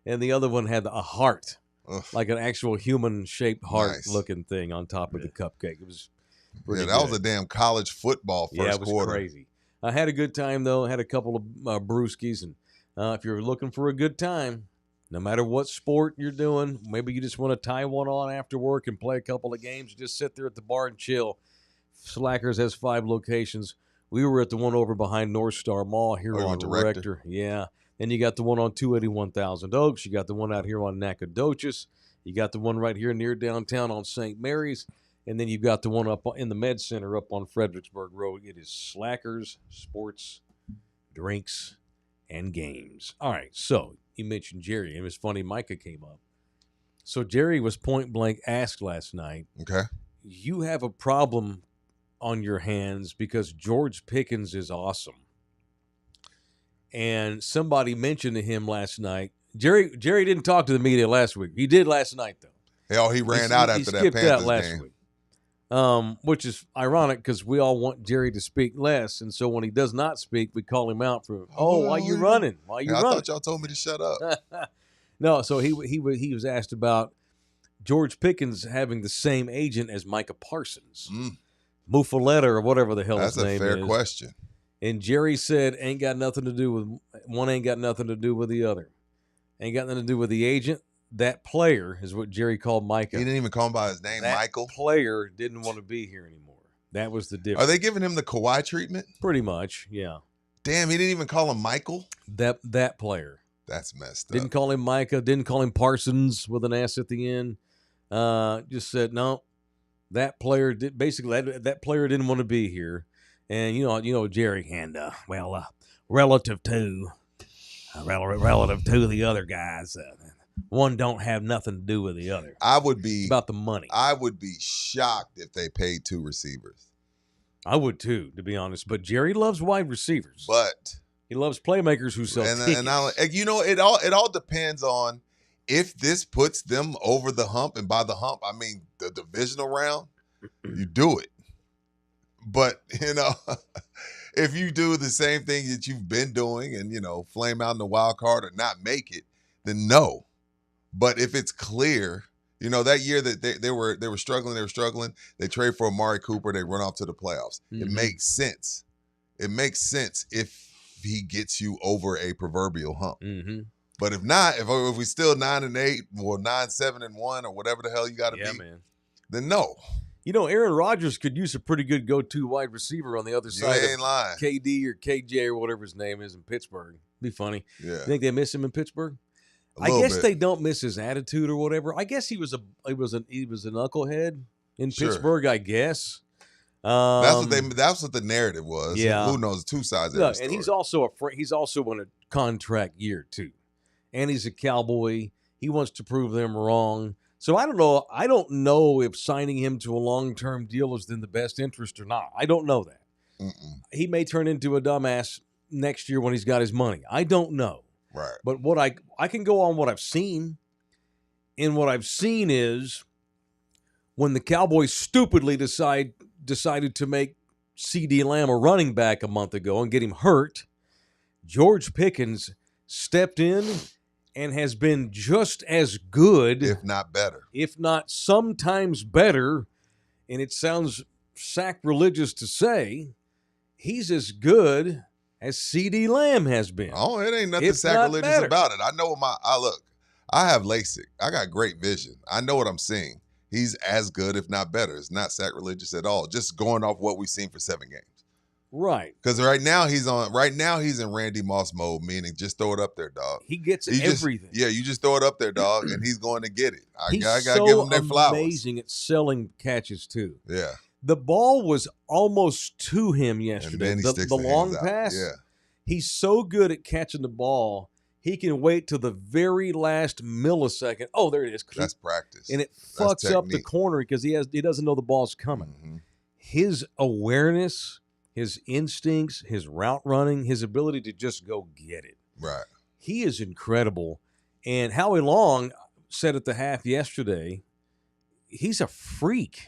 and the other one had a heart, Ugh. like an actual human-shaped Nice. heart-looking thing on top of the cupcake. It was pretty that was good. a damn college football first Yeah, it was quarter. crazy. I had a good time, though. I had a couple of brewskis, and if you're looking for a good time, no matter what sport you're doing, maybe you just want to tie one on after work and play a couple of games, just sit there at the bar and chill. Slackers has 5 locations. We were at the one over behind North Star Mall here Oh, on Director. Yeah. Then you got the one on 281,000 Oaks. You got the one out here on Nacogdoches. You got the one right here near downtown on St. Mary's. And then you've got the one up in the Med Center up on Fredericksburg Road. It is Slackers, Sports, Drinks, and Games. All right, so you mentioned Jerry. It was funny, Micah came up. So Jerry was point blank asked last night, Okay. you have a problem on your hands because George Pickens is awesome. And somebody mentioned to him last night, Jerry didn't talk to the media last week. He did last night, though. Hell, he ran out after that skipped Panthers out last game. week. Which is ironic because we all want Jerry to speak less, and so when he does not speak, we call him out for, why you running? Why you I running? thought y'all told me to shut up. No, so he was asked about George Pickens having the same agent as Micah Parsons, Muffaletta or whatever the hell That's his a name fair is. question. And Jerry said, one ain't got nothing to do with the other. Ain't got nothing to do with the agent. that player is what Jerry called Micah. He didn't even call him by his name, that Michael. Player didn't want to be here anymore. That was the difference. Are they giving him the Kawhi treatment? Pretty much, yeah. Damn, he didn't even call him Michael? That player. That's messed up. Didn't call him Micah. Didn't call him Parsons with an S at the end. Just said, no, that player did. Basically, that player didn't want to be here. And, you know, Jerry, and, relative to the other guys, one don't have nothing to do with the other. It's about the money. I would be shocked if they paid 2 receivers. I would too, to be honest. But Jerry loves wide receivers. But he loves playmakers who sell tickets. And it all depends on if this puts them over the hump. And by the hump, I mean the divisional round. You do it. But, if you do the same thing that you've been doing and, flame out in the wild card or not make it, then no. But if it's clear, that year that they were struggling, they trade for Amari Cooper, they run off to the playoffs. Mm-hmm. It makes sense. It makes sense if he gets you over a proverbial hump. Mm-hmm. But if not, if we still 9-8 or 9-7-1 or whatever the hell you got to be, man, then no. Aaron Rodgers could use a pretty good go-to wide receiver on the other side of KD or KJ or whatever his name is in Pittsburgh. Be funny. Yeah. You think they miss him in Pittsburgh? I guess they don't miss his attitude or whatever. I guess he was a knucklehead in Pittsburgh. I guess that's what the narrative was. Yeah. Who knows? 2 sides of the story. And he's also in a contract year too, and he's a Cowboy. He wants to prove them wrong. So I don't know. I don't know if signing him to a long-term deal is in the best interest or not. I don't know that. Mm-mm. He may turn into a dumbass next year when he's got his money. I don't know. Right. But what I can go on what I've seen, and what I've seen is when the Cowboys stupidly decided to make C.D. Lamb a running back a month ago and get him hurt, George Pickens stepped in and has been just as good, if not better, if not sometimes better. And it sounds sacrilegious to say, he's as good as C.D. Lamb has been. Oh, it ain't nothing sacrilegious about it. I know I have LASIK. I got great vision. I know what I'm seeing. He's as good, if not better. It's not sacrilegious at all. Just going off what we've seen for 7 games. Right. Because right now he's in Randy Moss mode, meaning just throw it up there, dog. He gets everything. You just throw it up there, dog, and he's going to get it. I got to so give him their flowers. Amazing at selling catches too. Yeah. The ball was almost to him yesterday. And then he the long pass. Yeah. He's so good at catching the ball. He can wait till the very last millisecond. Oh, there it is. That's practice. And it fucks up the corner because he doesn't know the ball's coming. Mm-hmm. His awareness, his instincts, his route running, his ability to just go get it. Right. He is incredible. And Howie Long said at the half yesterday, he's a freak.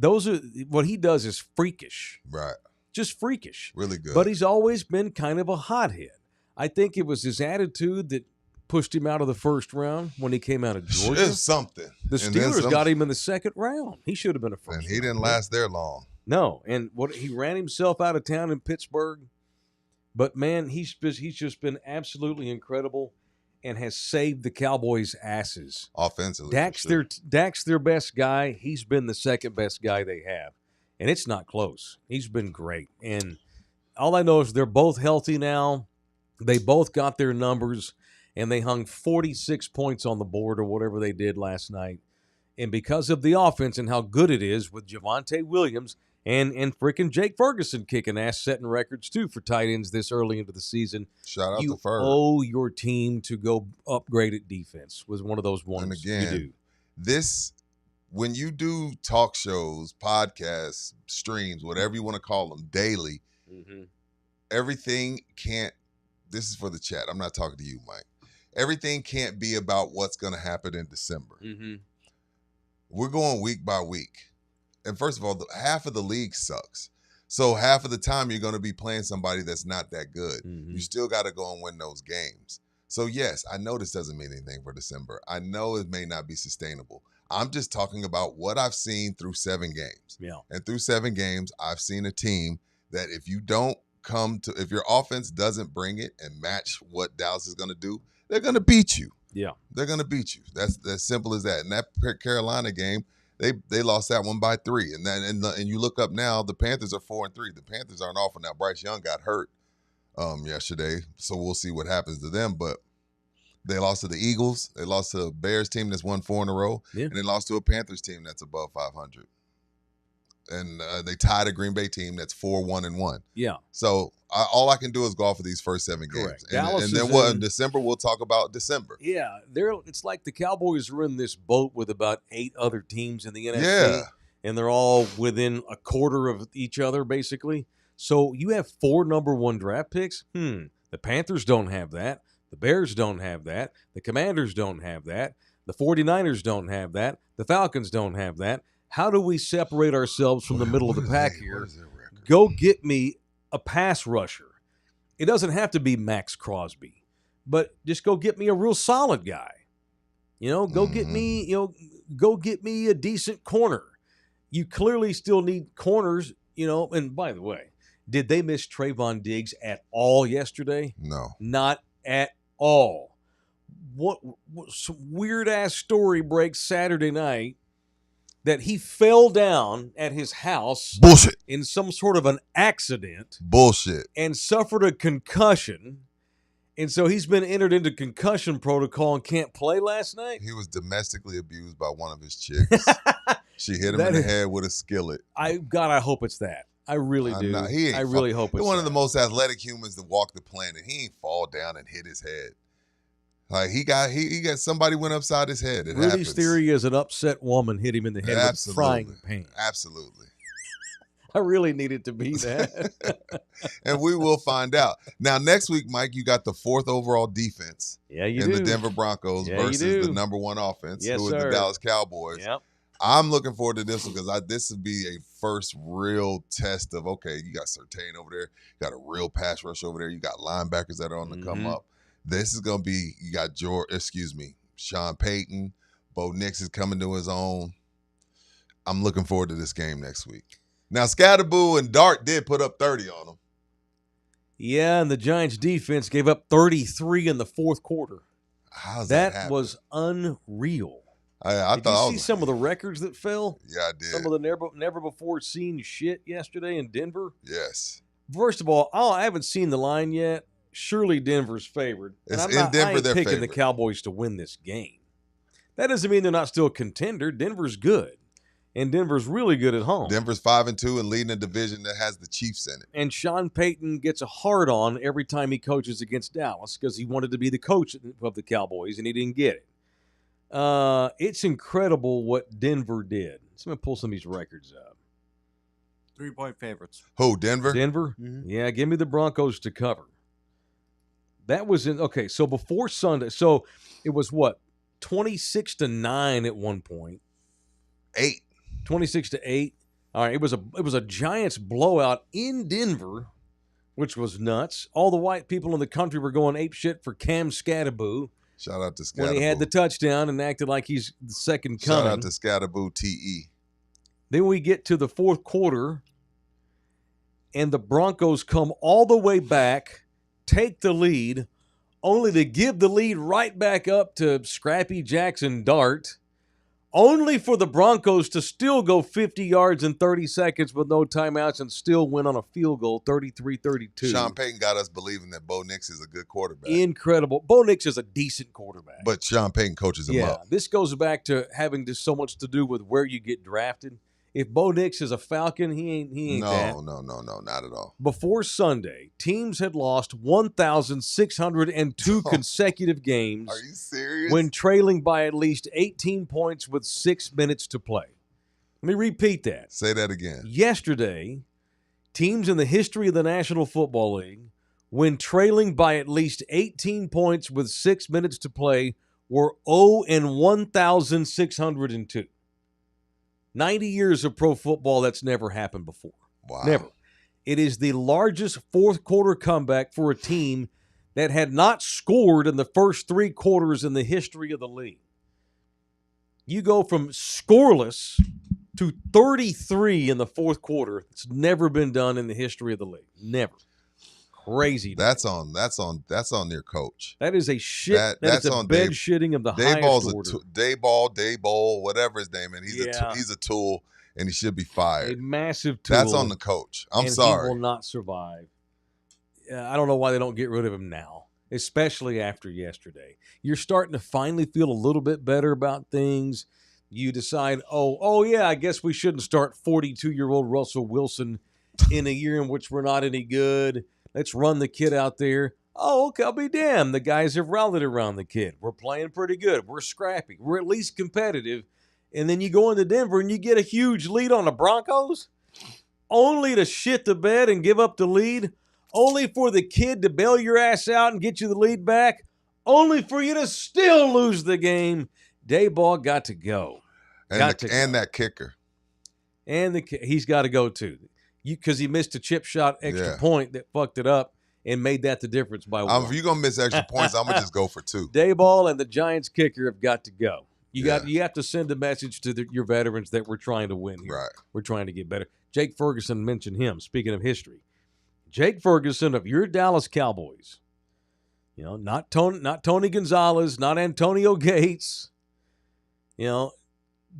What he does is freakish. Right. Just freakish. Really good. But he's always been kind of a hothead. I think it was his attitude that pushed him out of the first round when he came out of Georgia. It's something. The Steelers got him in the second round. He should have been a first. And he didn't last there long. No, and he ran himself out of town in Pittsburgh. But man, he's just been absolutely incredible and has saved the Cowboys' asses Offensively. Dak's their best guy. He's been the second best guy they have. And it's not close. He's been great. And all I know is they're both healthy now. They both got their numbers, and they hung 46 points on the board or whatever they did last night. And because of the offense and how good it is with Javonte Williams and freaking Jake Ferguson kicking ass, setting records too for tight ends this early into the season. Shout out to Ferg. You owe your team to go upgrade at defense. Was one of those ones and again, you do. When you do talk shows, podcasts, streams, whatever you want to call them, daily, everything can't. This is for the chat. I'm not talking to you, Mike. Everything can't be about what's going to happen in December. Mm-hmm. We're going week by week. And first of all, half of the league sucks. So half of the time you're going to be playing somebody that's not that good. Mm-hmm. You still got to go and win those games. So yes, I know this doesn't mean anything for December. I know it may not be sustainable. I'm just talking about what I've seen through 7 games. Yeah. And through 7 games, I've seen a team that if your offense doesn't bring it and match what Dallas is going to do, they're going to beat you. Yeah. They're going to beat you. That's as simple as that. And that Carolina game, they lost that one by 3. And you look up now, the Panthers are 4-3. The Panthers aren't awful now. Bryce Young got hurt yesterday, so we'll see what happens to them. But they lost to the Eagles. They lost to a Bears team that's won 4 in a row. Yeah. And they lost to a Panthers team that's above 500. And they tied a Green Bay team that's 4-1-1. Yeah. So all I can do is go off of these first 7 games. Correct. And then in December, we'll talk about December. Yeah. It's like the Cowboys are in this boat with about 8 other teams in the NFC. Yeah. And they're all within a quarter of each other, basically. So you have 4 number 1 draft picks. The Panthers don't have that. The Bears don't have that. The Commanders don't have that. The 49ers don't have that. The Falcons don't have that. How do we separate ourselves from the middle of the pack here? Go get me a pass rusher. It doesn't have to be Max Crosby, but just go get me a real solid guy. Go get me, go get me a decent corner. You clearly still need corners, and by the way, did they miss Trayvon Diggs at all yesterday? No. Not at all. What weird-ass story breaks Saturday night that he fell down at his house. Bullshit. In some sort of an accident. Bullshit. And suffered a concussion. And so he's been entered into concussion protocol and can't play last night? He was domestically abused by one of his chicks. She hit him in the head with a skillet. I hope it's that. I really do. I really hope it's one of the most athletic humans to walk the planet. He ain't fall down and hit his head. Like he got somebody went upside his head. It Rudy's happens. theory is an upset woman hit him in the head with frying pan. Absolutely. I really need it to be that. And we will find out. Now, next week, Mike, you got the 4th overall defense in the Denver Broncos versus the number 1 offense, who is the Dallas Cowboys. Yep. I'm looking forward to this one because this would be a first real test of, okay, you got Surtain over there. You got a real pass rush over there. You got linebackers that are on the come up. This is going to be, you got Sean Payton. Bo Nix is coming to his own. I'm looking forward to this game next week. Now, Scatterboo and Dart did put up 30 on them. Yeah, and the Giants defense gave up 33 in the 4th quarter. How's that happen? Was unreal. I did you see some of the records that fell? Yeah, I did. Some of the never before seen shit yesterday in Denver? Yes. First of all, I haven't seen the line yet. Surely Denver's favored. It's and in Denver, they're picking favored. The Cowboys to win this game. That doesn't mean they're not still a contender. Denver's good. And Denver's really good at home. Denver's 5-2 and leading a division that has the Chiefs in it. And Sean Payton gets a hard-on every time he coaches against Dallas because he wanted to be the coach of the Cowboys, and he didn't get it. It's incredible what Denver did. So I'm going to pull some of these records up. 3-point favorites. Who, Denver? Denver? Mm-hmm. Yeah, give me the Broncos to cover. That was so before Sunday. So it was what? 26-9 at one point. 8. 26-8. All right, it was a Giants blowout in Denver, which was nuts. All the white people in the country were going ape shit for Cam Scatterboo. Shout out to Scatterboo. When he had the touchdown and acted like he's the second coming. Shout out to Scatterboo TE. Then we get to the 4th quarter, and the Broncos come all the way back, take the lead, only to give the lead right back up to Scrappy Jackson Dart, only for the Broncos to still go 50 yards in 30 seconds with no timeouts and still win on a field goal, 33-32. Sean Payton got us believing that Bo Nix is a good quarterback. Incredible. Bo Nix is a decent quarterback. But Sean Payton coaches him up. This goes back to having just so much to do with where you get drafted. If Bo Nix is a Falcon, he ain't that. No, not at all. Before Sunday, teams had lost 1,602 consecutive games. Are you serious? When trailing by at least 18 points with 6 minutes to play. Let me repeat that. Say that again. Yesterday, teams in the history of the National Football League, when trailing by at least 18 points with 6 minutes to play, were 0-1,602. 90 years of pro football, that's never happened before. Wow. Never. It is the largest 4th quarter comeback for a team that had not scored in the first 3 quarters in the history of the league. You go from scoreless to 33 in the 4th quarter. It's never been done in the history of the league. Never. crazy. That's on their coach. That is a shit. That's a on bed Dave, shitting of the Dayball's highest order. Dayball, whatever his name is. He's a tool, and he should be fired. A massive tool. That's on the coach. I'm and sorry. He will not survive. I don't know why they don't get rid of him now, especially after yesterday. You're starting to finally feel a little bit better about things. You decide, oh yeah, I guess we shouldn't start 42-year-old Russell Wilson in a year in which we're not any good. Let's run the kid out there. Oh, okay, I'll be damned. The guys have rallied around the kid. We're playing pretty good. We're scrappy. We're at least competitive. And then you go into Denver and you get a huge lead on the Broncos, only to shit the bed and give up the lead, only for the kid to bail your ass out and get you the lead back, only for you to still lose the game. Dayball got to go. And that kicker. And he's got to go too. Because he missed a chip shot extra point that fucked it up and made that the difference by one. If you're going to miss extra points, I'm going to just go for 2. Dayball and the Giants kicker have got to go. You have to send a message to your veterans that we're trying to win here. Right. We're trying to get better. Jake Ferguson mentioned him, speaking of history. Jake Ferguson of your Dallas Cowboys. You know, not Tony Gonzalez, not Antonio Gates. You know,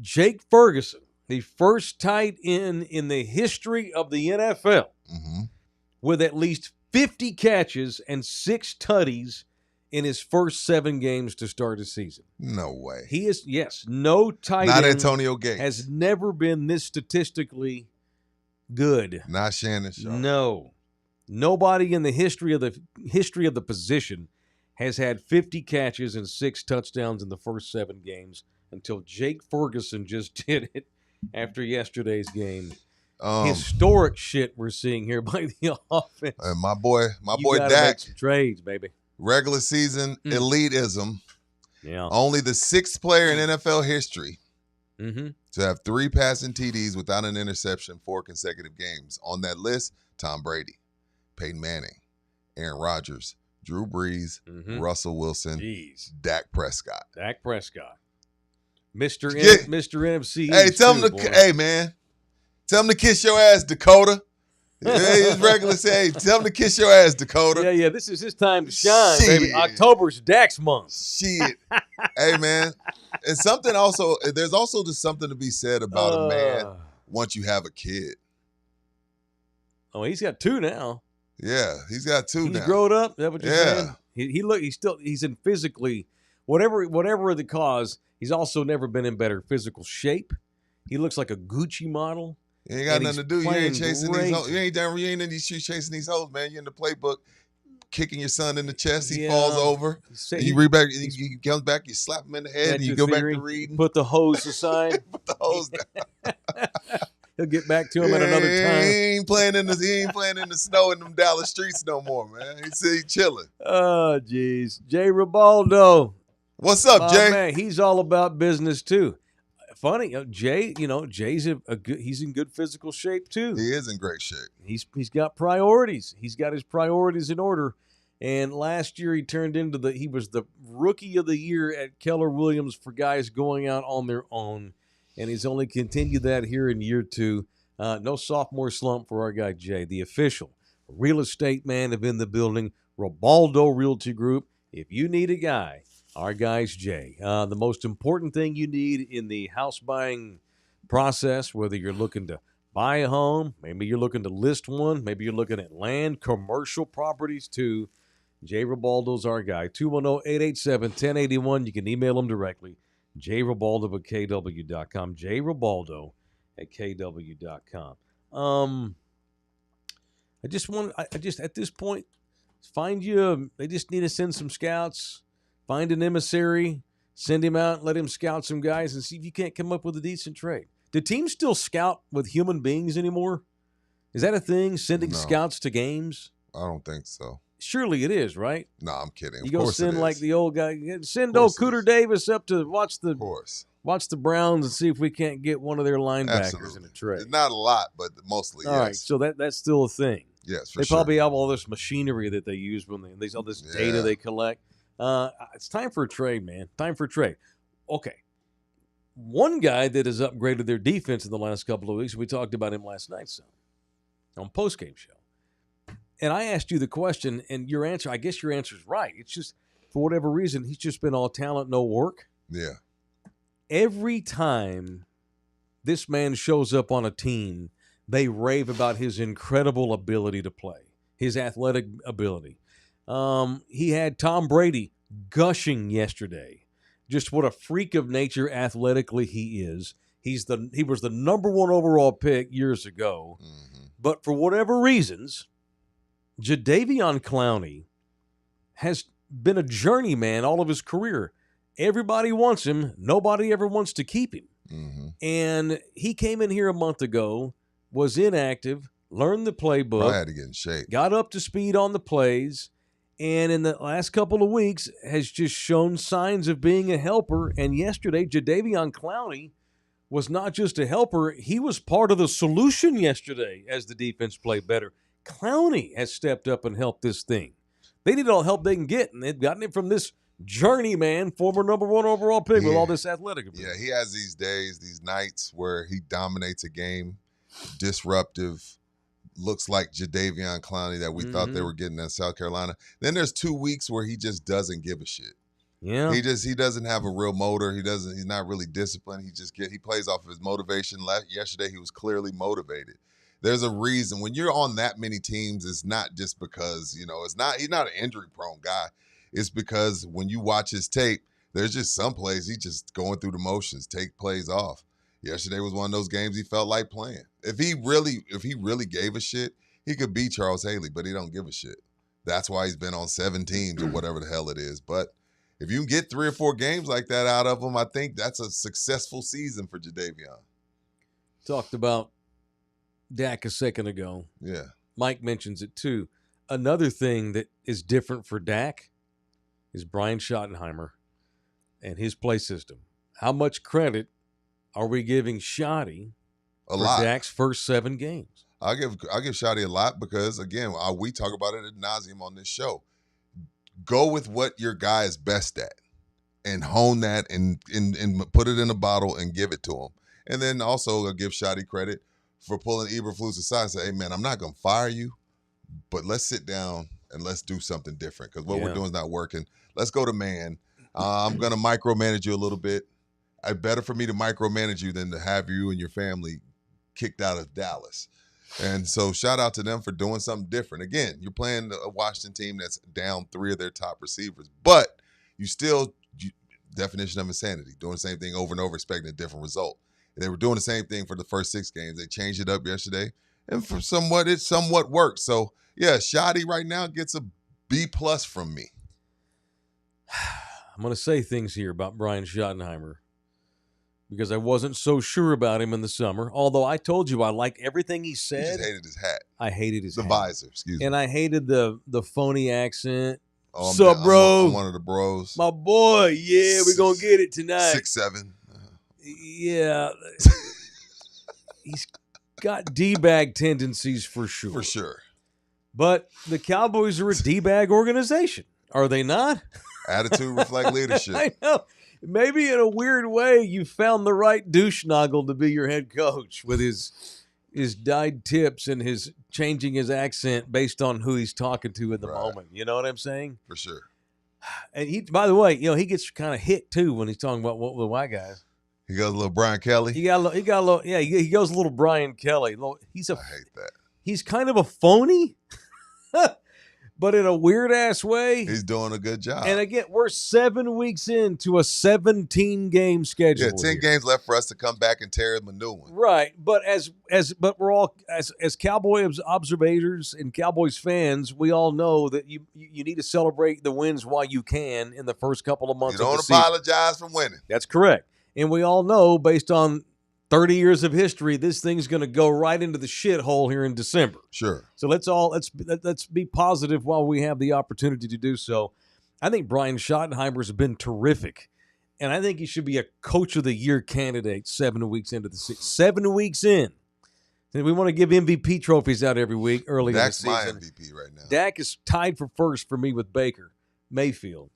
Jake Ferguson, the first tight end in the history of the NFL with at least 50 catches and 6 tutties in his first 7 games to start a season. No way. He is, no tight Not end Antonio Gates. has never been this statistically good. Not Shannon Sharp. No. Nobody in the history of the position has had 50 catches and 6 touchdowns in the first 7 games until Jake Ferguson just did it after yesterday's game. Historic shit we're seeing here by the offense. And my boy Dak. Make some trades, baby. Regular season elitism. Yeah. Only the 6th player in NFL history to have 3 passing TDs without an interception 4 consecutive games. On that list, Tom Brady, Peyton Manning, Aaron Rodgers, Drew Brees, Russell Wilson, Dak Prescott. Mr. NFC. Hey, tell him to kiss your ass, Dakota. His regular say, tell him to kiss your ass, Dakota. Yeah, this is his time to shine, baby. October's Dak's month. Shit. Hey, man. And there's also just something to be said about a man once you have a kid. Oh, he's got 2 now. Yeah, he's got 2 now. He's grown up. Is that what you're saying? He's in physically, whatever the cause, he's also never been in better physical shape. He looks like a Gucci model. You ain't got nothing to do. You ain't chasing these hoes. You ain't in these streets chasing these hoes, man. You're in the playbook, kicking your son in the chest. He falls over. You read back. He comes back. You slap him in the head. And you go back to reading. Put the hose aside. Put the hose down. He'll get back to him at another time. He ain't playing in the snow in them Dallas streets no more, man. He's chilling. Oh, jeez. Jay Ribaldo. What's up, Jay? Man, he's all about business too. Funny, Jay. Jay's he's in good physical shape too. He is in great shape. He's got priorities. He's got his priorities in order. And last year he was the rookie of the year at Keller Williams for guys going out on their own. And he's only continued that here in year 2. No sophomore slump for our guy Jay, the official real estate man in the building, Ribaldo Realty Group. If you need a guy, our guy's Jay. The most important thing you need in the house buying process, whether you're looking to buy a home, maybe you're looking to list one, maybe you're looking at land, commercial properties too, Jay Ribaldo's our guy. 210-887-1081. You can email him directly. jribaldo@kw.com. jribaldo@kw.com. I just at this point, they just need to send some scouts, find an emissary, send him out, let him scout some guys, and see if you can't come up with a decent trade. Do teams still scout with human beings anymore? Is that a thing, sending scouts to games? I don't think so. Surely it is, right? No, I'm kidding. You go send like the old guy, send old Cooter Davis up to watch the Browns and see if we can't get one of their linebackers in a trade. It's not a lot, but mostly, all right, so that's still a thing. Yes, they probably have all this machinery that they use when all this data they collect. It's time for a trade, man. Time for a trade. Okay. One guy that has upgraded their defense in the last couple of weeks, we talked about him last night on postgame show. And I asked you the question, and your answer, I guess your answer is right. It's just, for whatever reason, he's just been all talent, no work. Yeah. Every time this man shows up on a team, they rave about his incredible ability to play, his athletic ability. He had Tom Brady gushing yesterday. Just what a freak of nature athletically he is. He was the number 1 overall pick years ago. Mm-hmm. But for whatever reasons, Jadeveon Clowney has been a journeyman all of his career. Everybody wants him. Nobody ever wants to keep him. Mm-hmm. And he came in here a month ago, was inactive, learned the playbook, I had to get in shape, got up to speed on the plays, and in the last couple of weeks has just shown signs of being a helper. And yesterday, Jadeveon Clowney was not just a helper, he was part of the solution yesterday as the defense played better. Clowney has stepped up and helped this thing. They need all help they can get, and they've gotten it from this journeyman, former number 1 overall pick with all this athletic ability. Yeah, he has these days, these nights where he dominates a game, disruptive, looks like Jadeveon Clowney that we thought they were getting in South Carolina. Then there's 2 weeks where he just doesn't give a shit. Yeah. He doesn't have a real motor. He's not really disciplined. He plays off of his motivation. Yesterday he was clearly motivated. There's a reason when you're on that many teams, it's not just because, he's not an injury prone guy. It's because when you watch his tape, there's just some plays he's just going through the motions, take plays off. Yesterday was one of those games he felt like playing. If he really gave a shit, he could beat Charles Haley, but he don't give a shit. That's why he's been on 7 teams or whatever the hell it is. But if you can get 3 or 4 games like that out of him, I think that's a successful season for Jadeveon. Talked about Dak a second ago. Yeah. Mike mentions it too. Another thing that is different for Dak is Brian Schottenheimer and his play system. How much credit are we giving Schotty for Dak's first 7 games? I'll give Schotty a lot because, again, we talk about it ad nauseum on this show. Go with what your guy is best at and hone that and put it in a bottle and give it to him. And then also I'll give Schotty credit for pulling Eberflus aside and say, hey, man, I'm not going to fire you, but let's sit down and let's do something different because what we're doing is not working. Let's go to man. I'm going to micromanage you a little bit. It's better for me to micromanage you than to have you and your family kicked out of Dallas. And so shout out to them for doing something different. Again, you're playing a Washington team that's down 3 of their top receivers, but definition of insanity, doing the same thing over and over, expecting a different result. And they were doing the same thing for the first 6 games. They changed it up yesterday, and it somewhat worked. So, yeah, Schotty right now gets a B+ from me. I'm going to say things here about Brian Schottenheimer because I wasn't so sure about him in the summer, although I told you I like everything he said. You just hated his hat. I hated his hat. The visor, excuse me. And I hated the phony accent. Oh, Sup, bro? I'm one of the bros. My boy, yeah, we're going to get it tonight. 6'7". Yeah. He's got D-bag tendencies for sure. For sure. But the Cowboys are a D-bag organization, are they not? Attitude reflect leadership. I know. Maybe in a weird way, you found the right douche noggle to be your head coach with his dyed tips and his changing his accent based on who he's talking to at the moment. You know what I'm saying? For sure. And he, by the way, he gets kind of hit too when he's talking about the white guys. He goes a little Brian Kelly. He got a little. Yeah, he goes a little Brian Kelly. I hate that. He's kind of a phony, but in a weird ass way. He's doing a good job. And again, we're 7 weeks into a 17-game schedule. Yeah, 10 games left for us to come back and tear him a new one. Right, but but we're all as Cowboys observators and Cowboys fans, we all know that you need to celebrate the wins while you can in the first couple of months. You don't of the season. apologize for winning. That's correct. And we all know, based on 30 years of history, this thing's going to go right into the shithole here in December. Sure. So let's be positive while we have the opportunity to do so. I think Brian Schottenheimer's been terrific, and I think he should be a Coach of the Year candidate 7 weeks into the season. 7 weeks in. And we want to give MVP trophies out every week early in the season. Dak's my MVP right now. Dak is tied for first for me with Baker Mayfield.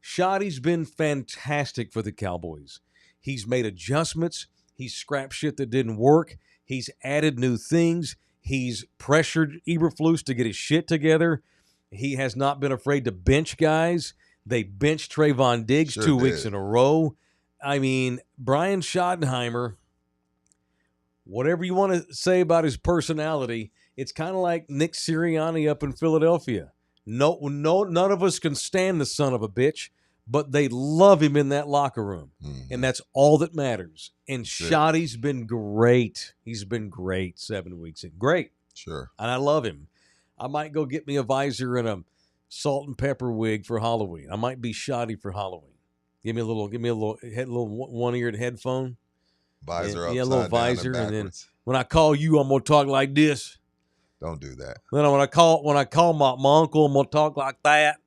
Schotty's been fantastic for the Cowboys. He's made adjustments. He's scrapped shit that didn't work. He's added new things. He's pressured Eberflus to get his shit together. He has not been afraid to bench guys. They benched Trayvon Diggs 2 weeks in a row. I mean, Brian Schottenheimer, whatever you want to say about his personality, it's kind of like Nick Sirianni up in Philadelphia. No, none of us can stand the son of a bitch, but they love him in that locker room, and that's all that matters. And Shotty's been great. He's been great 7 weeks in. Great. Sure. And I love him. I might go get me a visor and a salt and pepper wig for Halloween. I might be Shotty for Halloween. Give me a little one-eared headphone. Visor a little upside down visor, and then backwards. when I call you, I'm gonna talk like this. Don't do that. Then when I call my uncle, I'm gonna talk like that.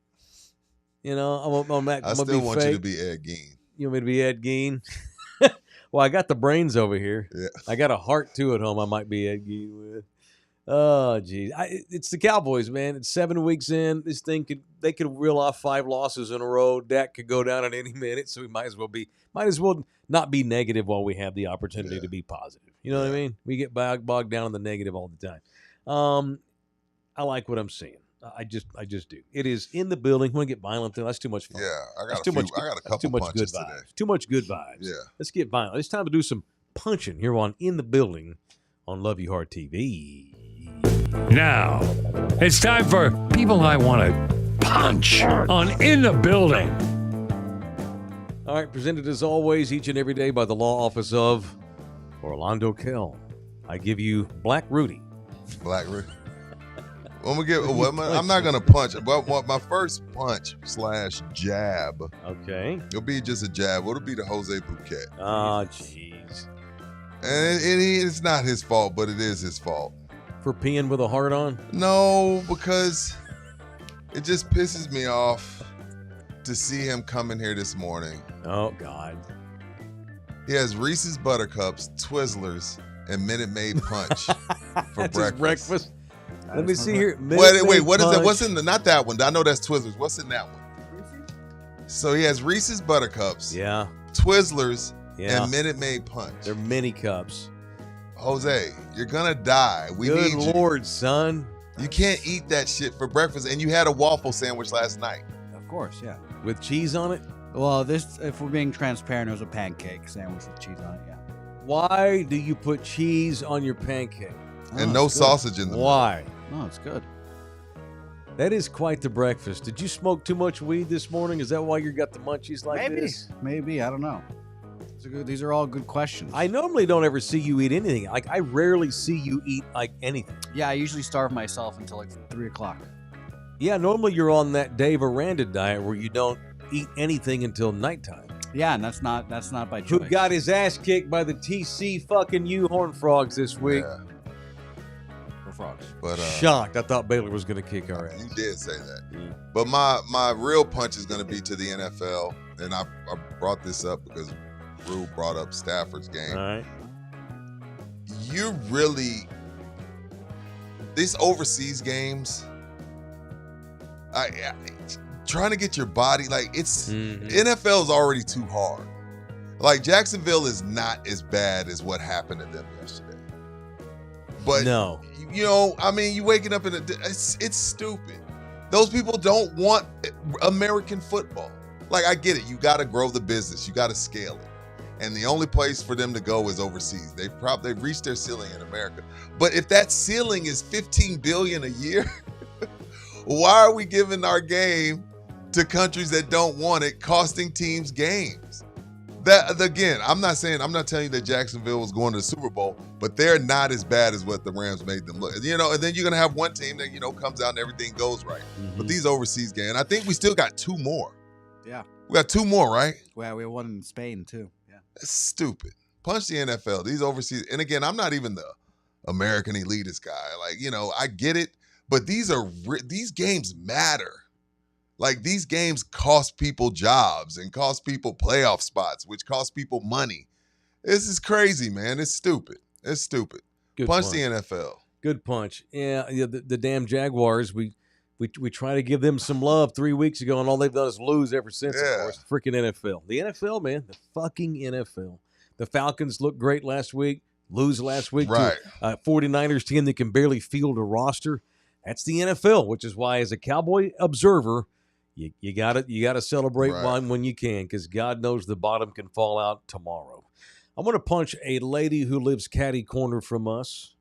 You know, I'm gonna I still want you to be Ed Gein. You want me to be Ed Gein? Well, I got the brains over here. Yeah. I got a heart too at home. I might be Ed Gein with. Oh, geez. It's the Cowboys, man. It's 7 weeks in. They could reel off 5 losses in a row. Dak could go down at any minute, so we might as well not be negative while we have the opportunity to be positive. You know what I mean? We get bogged down in the negative all the time. I like what I'm seeing. I just do. It is in the building. I'm gonna get violent though. That's too much fun. Yeah, I got a couple too much punches good vibes. today. Too much good vibes. Yeah. Let's get violent. It's time to do some punching here on In the Building on Love You Hard TV. Now, it's time for People I Want to Punch on In the Building. All right, presented as always each and every day by the law office of Orlando Kell. I give you Black Rudy. Black Rudy. I'm not going to punch, but my first punch / jab. Okay. It'll be just a jab. It'll be the Jose Bouquet. Oh, jeez. And it's not his fault, but it is his fault. For peeing with a heart on? No, because it just pisses me off to see him come in here this morning. Oh, God. He has Reese's Buttercups, Twizzlers, and Minute Maid Punch for breakfast. Let me see here. Wait, what is that? What's in not that one? I know that's Twizzlers. What's in that one? So he has Reese's Buttercups, Twizzlers, and Minute Maid Punch. They're mini cups. Jose, you're gonna die. We Good need you. Lord, son. You can't eat that shit for breakfast, and you had a waffle sandwich last night. Of course, yeah. With cheese on it? Well, if we're being transparent, it was a pancake sandwich with cheese on it, yeah. Why do you put cheese on your pancake? And no sausage in them. Why? No, it's good. That is quite the breakfast. Did you smoke too much weed this morning? Is that why you got the munchies like this? Maybe. I don't know. These are all good questions. I normally don't ever see you eat anything. Like, I rarely see you eat, like, anything. Yeah, I usually starve myself until, 3 o'clock. Yeah, normally you're on that Dave Aranda diet where you don't eat anything until nighttime. Yeah, and that's not by choice. Who got his ass kicked by the TC fucking U Horned Frogs this week. Yeah. Frogs. But shocked. I thought Baylor was going to kick our ass. You did say that. Yeah. But my real punch is going to be to the NFL, and I brought this up because Rue brought up Stafford's game. All right. You really, these overseas games, trying to get your body, NFL is already too hard. Like, Jacksonville is not as bad as what happened to them yesterday. But, no. You waking up it's stupid. Those people don't want American football. Like, I get it. You got to grow the business. You got to scale it. And the only place for them to go is overseas. They've reached their ceiling in America. But if that ceiling is $15 billion a year, why are we giving our game to countries that don't want it, costing teams games? That again, I'm not telling you that Jacksonville was going to the Super Bowl, but they're not as bad as what the Rams made them look. And then you're gonna have one team that comes out and everything goes right. Mm-hmm. But these overseas games, I think we still got 2 more. Yeah, we got 2 more, right? Well, we have one in Spain too. Yeah, that's stupid. Punch the NFL. These overseas, and again, I'm not even the American elitist guy. I get it, but these games matter. Like, these games cost people jobs and cost people playoff spots, which cost people money. This is crazy, man. It's stupid. It's stupid. Good punch the NFL. Good punch. Yeah, the damn Jaguars, we try to give them some love 3 weeks ago, and all they've done is lose ever since, of course. Freaking NFL. The NFL, man. The fucking NFL. The Falcons looked great last week. lose last week Right. to a 49ers team that can barely field a roster. That's the NFL, which is why, as a Cowboy observer, you gotta celebrate when you can, because God knows the bottom can fall out tomorrow. I'm going to punch a lady who lives catty corner from us.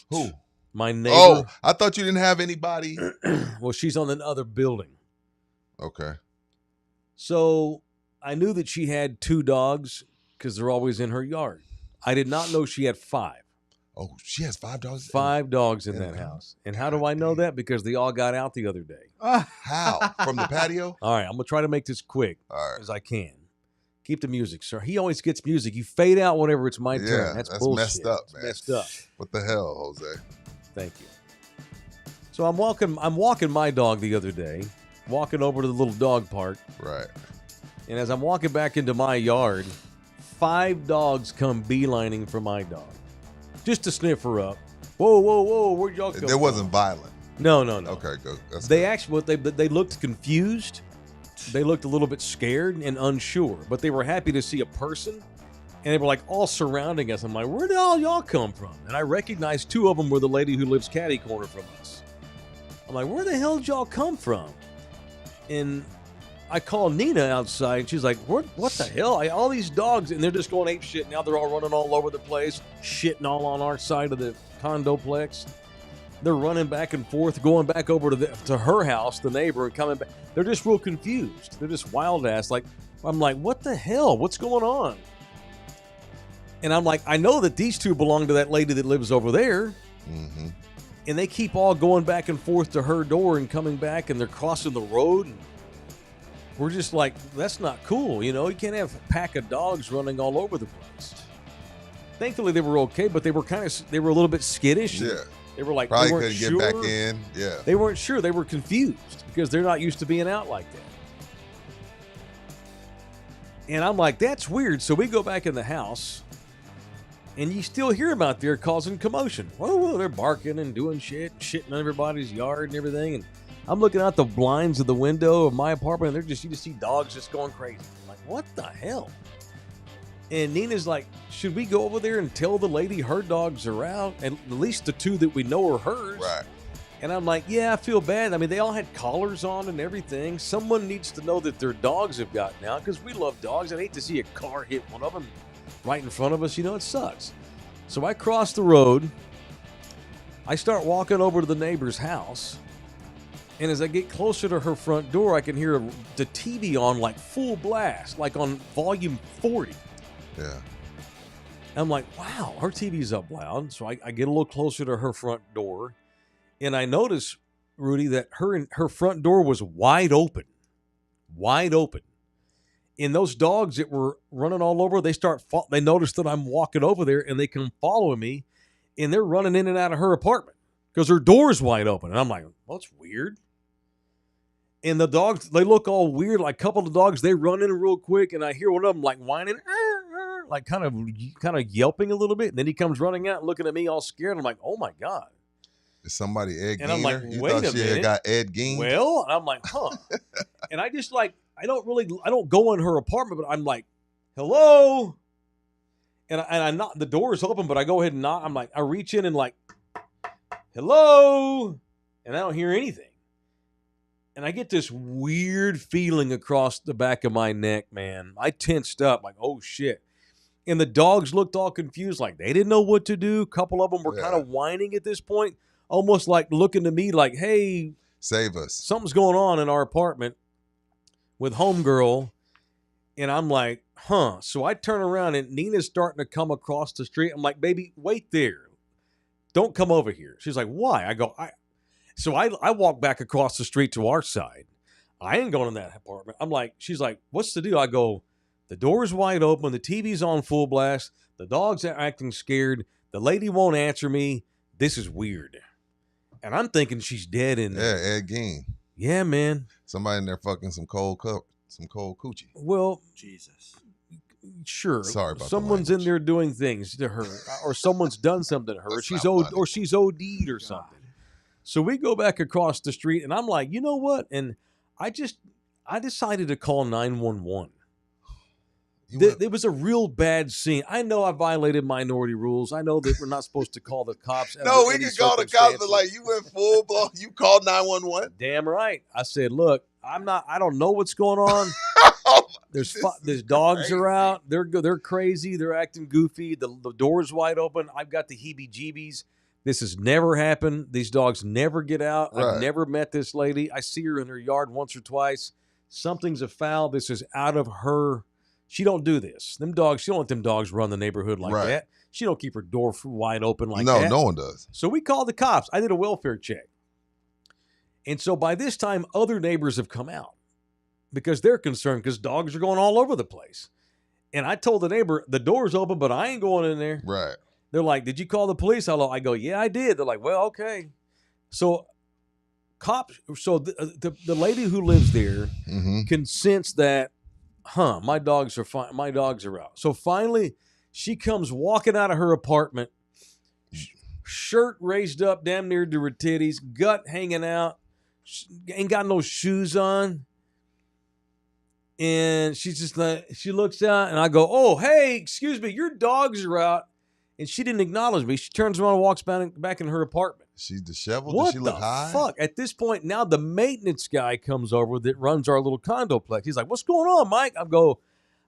Who? My neighbor. Oh, I thought you didn't have anybody. Well, she's on another building. Okay. So I knew that she had 2 dogs because they're always in her yard. I did not know she had 5. Oh, she has 5 dogs? 5 dogs in that house. And how do I know that? Because they all got out the other day. How? From the patio? All right, I'm going to try to make this quick as I can. Keep the music, sir. He always gets music. You fade out whenever it's my turn. That's bullshit. Messed up, man. Messed up. What the hell, Jose? Thank you. So I'm walking my dog the other day, walking over to the little dog park. Right. And as I'm walking back into my yard, 5 dogs come beelining for my dog, just to sniff her up. Whoa, whoa, whoa! Where'd y'all come? It wasn't violent. No. Okay, good. They looked confused. They looked a little bit scared and unsure, but they were happy to see a person, and they were like all surrounding us. I'm like, where did all y'all come from? And I recognized 2 of them were the lady who lives catty corner from us. I'm like, where the hell did y'all come from? And I call Nina outside, and she's like, what the hell? All these dogs, and they're just going ape shit. Now they're all running all over the place, shitting all on our side of the condoplex. They're running back and forth, going back over to her house, the neighbor, and coming back. They're just real confused. They're just wild ass. Like, I'm like, what the hell? What's going on? And I'm like, I know that these 2 belong to that lady that lives over there. Mm-hmm. And they keep all going back and forth to her door and coming back, and they're crossing the road. And we're just like, that's not cool. You can't have a pack of dogs running all over the place. Thankfully, they were okay, but they were a little bit skittish. Yeah. They were like, probably they weren't couldn't get back in. Yeah. They weren't sure. They were confused because they're not used to being out like that. And I'm like, that's weird. So we go back in the house, and you still hear them out there causing commotion. Whoa, they're barking and doing shitting on everybody's yard and everything. And I'm looking out the blinds of the window of my apartment, and you just see dogs just going crazy. I'm like, what the hell? And Nina's like, should we go over there and tell the lady her dogs are out? And at least the 2 that we know are hers. Right. And I'm like, yeah, I feel bad. I mean, they all had collars on and everything. Someone needs to know that their dogs have gotten out, because we love dogs. I'd hate to see a car hit one of them right in front of us. It sucks. So I cross the road. I start walking over to the neighbor's house. And as I get closer to her front door, I can hear the TV on like full blast, like on volume 40. Yeah. I'm like, wow, her TV's up loud. So I get a little closer to her front door, and I notice, Rudy, that her front door was wide open. And those dogs that were running all over, they notice that I'm walking over there, and they come following me, and they're running in and out of her apartment because her door's wide open. And I'm like, well, that's weird. And the dogs, they look all weird. Like a couple of dogs, they run in real quick, and I hear one of them like whining, like kind of yelping a little bit. And then he comes running out, looking at me all scared. I'm like, oh my God. Is somebody Ed Gein? And I'm like, wait a minute. She had got Ed Gein? Well, and I'm like, huh. And I just like, I don't go in her apartment, but I'm like, hello. And I knock, the door is open, but I go ahead and knock. I'm like, I reach in and like, hello. And I don't hear anything. And I get this weird feeling across the back of my neck, man. I tensed up like, oh, shit. And the dogs looked all confused, like they didn't know what to do. A couple of them were kind of whining at this point, almost like looking to me like, hey, save us. Something's going on in our apartment with homegirl. And I'm like, huh. So I turn around, and Nina's starting to come across the street. I'm like, baby, wait there. Don't come over here. She's like, why? I go, So I walk back across the street to our side. I ain't going in that apartment. I'm like, she's like, what's the deal? I go, the door's wide open. The TV's on full blast. The dog's acting scared. The lady won't answer me. This is weird. And I'm thinking she's dead in there. Yeah, Ed Gein. Yeah, man. Somebody in there fucking some cold coochie. Well, Jesus. Sure. Sorry about someone's in there doing things to her, or someone's done something to her. She's OD'd or something. So we go back across the street, and I'm like, you know what? And I decided to call 911. It was a real bad scene. I know I violated minority rules. I know that we're not supposed to call the cops. No, we can call the cops, but like you went full blown. You called 911. Damn right. I said, look, I don't know what's going on. There's dogs crazy. are out. They're crazy. They're acting goofy. The door's wide open. I've got the heebie-jeebies. This has never happened. These dogs never get out. Right. I've never met this lady. I see her in her yard once or twice. Something's afoul. This is out of her. She don't do this. Them dogs, she don't let them dogs run the neighborhood like that. She don't keep her door wide open like that. No one does. So we called the cops. I did a welfare check. And so by this time, other neighbors have come out because they're concerned because dogs are going all over the place. And I told the neighbor, the door's open, but I ain't going in there. Right. They're like, did you call the police? I go, yeah, I did. They're like, well, okay. So the lady who lives there can sense that, my dogs are fine. My dogs are out. So finally, she comes walking out of her apartment, shirt raised up damn near to her titties, gut hanging out, ain't got no shoes on. And she's just like, she looks out and I go, oh, hey, excuse me, your dogs are out. And she didn't acknowledge me. She turns around and walks back in her apartment. She's disheveled. What Does she look high? Fuck? At this point, now the maintenance guy comes over that runs our little condoplex. He's like, what's going on, Mike?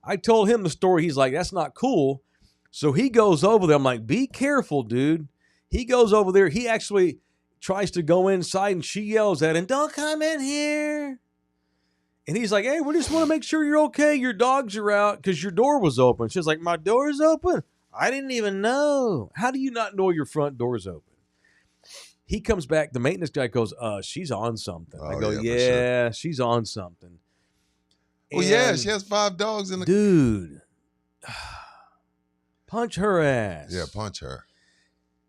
I told him the story. He's like, that's not cool. So he goes over there. I'm like, be careful, dude. He goes over there. He actually tries to go inside and she yells at him, don't come in here. And he's like, hey, we just want to make sure you're okay. Your dogs are out because your door was open. She's like, my door's open? I didn't even know. How do you not know your front door's open? He comes back. The maintenance guy goes, she's on something. I go, yeah, she's on something. Well, yeah, she has 5 dogs in the... Dude, punch her ass. Yeah, punch her.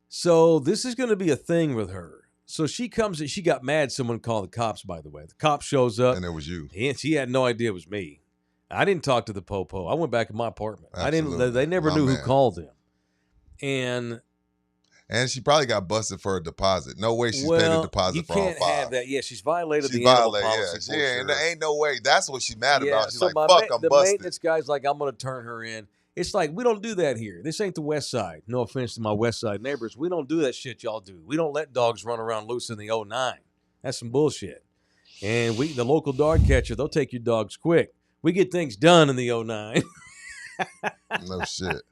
So this is going to be a thing with her. So she comes and she got mad. Someone called the cops, by the way. The cop shows up. And it was you. And she had no idea it was me. I didn't talk to the popo. I went back in my apartment. Absolutely. They never knew who called them. And she probably got busted for a deposit. No way she's paid a deposit for all 5. You can't have that. Yeah, she's violated the animal policy. Yeah, and there ain't no way. That's what she's mad about. She's so like, fuck, I'm the busted. maintenance guy's like, I'm going to turn her in. It's like, we don't do that here. This ain't the West Side. No offense to my West Side neighbors. We don't do that shit y'all do. We don't let dogs run around loose in the 09. That's some bullshit. And the local dog catcher, they'll take your dogs quick. We get things done in the 09. No shit.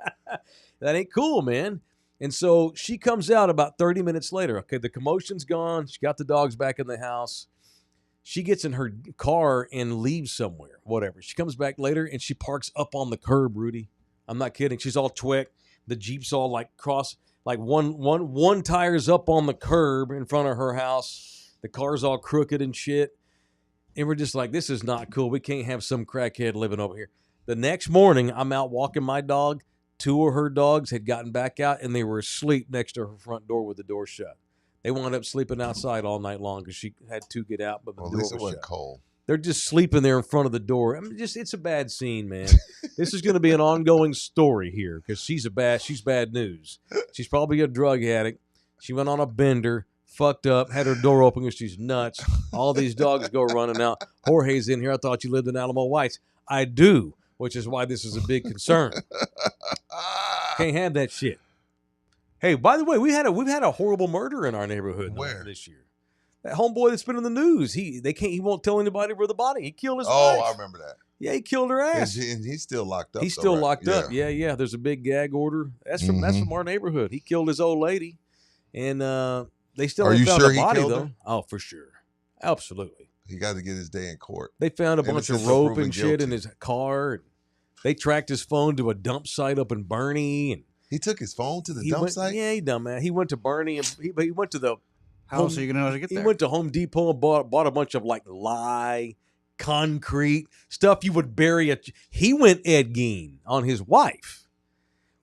That ain't cool, man. And so she comes out about 30 minutes later. Okay, the commotion's gone. She got the dogs back in the house. She gets in her car and leaves somewhere, whatever. She comes back later and she parks up on the curb, Rudy. I'm not kidding. She's all twick. The Jeep's all like one tire's up on the curb in front of her house. The car's all crooked and shit. And we're just like, this is not cool. We can't have some crackhead living over here. The next morning, I'm out walking my dog. 2 of her dogs had gotten back out, and they were asleep next to her front door with the door shut. They wound up sleeping outside all night long because she had to get out, but the door was shut. At least it wasn't cold. They're just sleeping there in front of the door. I mean, it's a bad scene, man. This is going to be an ongoing story here because she's bad news. She's probably a drug addict. She went on a bender. Fucked up, had her door open because she's nuts. All these dogs go running out. Jorge's in here. I thought you lived in Alamo Heights. I do, which is why this is a big concern. Can't have that shit. Hey, by the way, we've had a horrible murder in our neighborhood this year. That homeboy that's been in the news. He won't tell anybody where the body. He killed his wife. Oh, I remember that. Yeah, he killed her ass. And he's still locked up. He's still locked up. Yeah. There's a big gag order. That's from our neighborhood. He killed his old lady, and they still haven't found the body though. Oh, for sure, absolutely. He got to get his day in court. They found a bunch of rope and shit in his car. They tracked his phone to a dump site up in Bernie, and he took his phone to the dump site. Yeah, he dumb man. He went to Bernie, and he went to the. How else are you gonna know how to get there? He went to Home Depot and bought a bunch of like lye, concrete stuff you would bury. He went Ed Gein on his wife.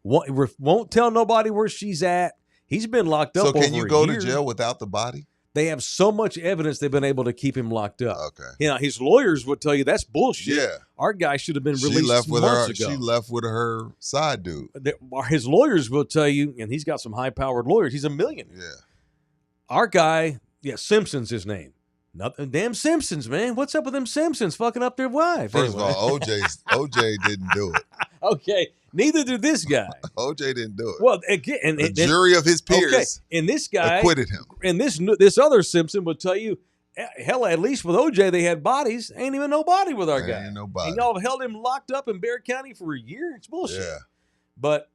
Won't tell nobody where she's at. He's been locked up. So can you go to jail without the body? They have so much evidence they've been able to keep him locked up. Okay. You know, his lawyers would tell you that's bullshit. Yeah. Our guy should have been released months ago. She left with her side dude. His lawyers will tell you, and he's got some high-powered lawyers. He's a millionaire. Yeah. Our guy, Simpson's his name. Damn Simpsons, man. What's up with them Simpsons fucking up their wife? First of all, OJ didn't do it. Okay, neither did this guy. OJ didn't do it. Well, again, and the jury of his peers okay, and this guy acquitted him. And this other Simpson would tell you, hell, at least with OJ, they had bodies. Ain't even no body with our guy. Ain't nobody. And y'all held him locked up in Bear County for a year. It's bullshit. Yeah. But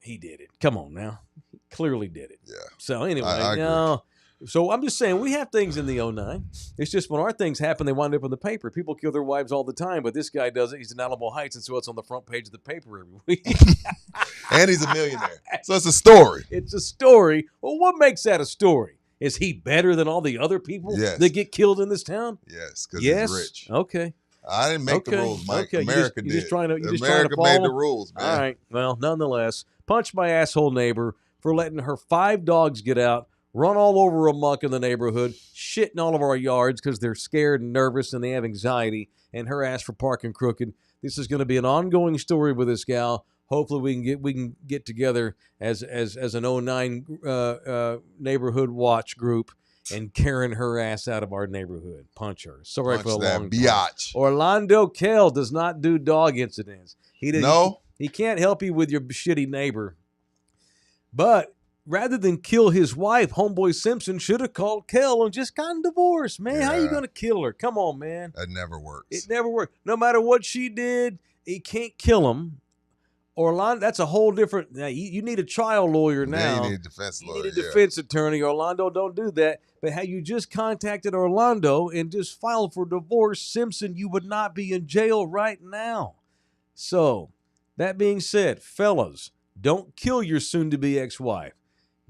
he did it. Come on now. He clearly did it. Yeah. So anyway, I agree. no. So I'm just saying we have things in the 09. It's just when our things happen, they wind up in the paper. People kill their wives all the time, but this guy does it. He's in Alamo Heights, and so it's on the front page of the paper every week. And he's a millionaire. So it's a story. It's a story. Well, what makes that a story? Is he better than all the other people that get killed in this town? Yes, because he's rich. Okay. I didn't make the rules, Mike. Okay. America did. America made the rules, man. All right. Well, nonetheless, punch my asshole neighbor for letting her 5 dogs get out, run all over amok in the neighborhood, shit in all of our yards because they're scared and nervous and they have anxiety, and her ass for parking crooked. This is going to be an ongoing story with this gal. Hopefully we can get together as an 09 neighborhood watch group and carrying her ass out of our neighborhood. Punch her. Sorry for a long biatch. Orlando Kell does not do dog incidents. He can't help you with your shitty neighbor. But rather than kill his wife, homeboy Simpson should have called Kell and just gotten divorced, man. Yeah. How you going to kill her? Come on, man. That never works. It never worked. No matter what she did, he can't kill him. Orlando, that's a whole different. You need a trial lawyer now. Yeah, you need a defense lawyer. You need a defense attorney. Orlando, don't do that. But had you just contacted Orlando and just filed for divorce, Simpson, you would not be in jail right now. So, that being said, fellas, don't kill your soon-to-be ex-wife.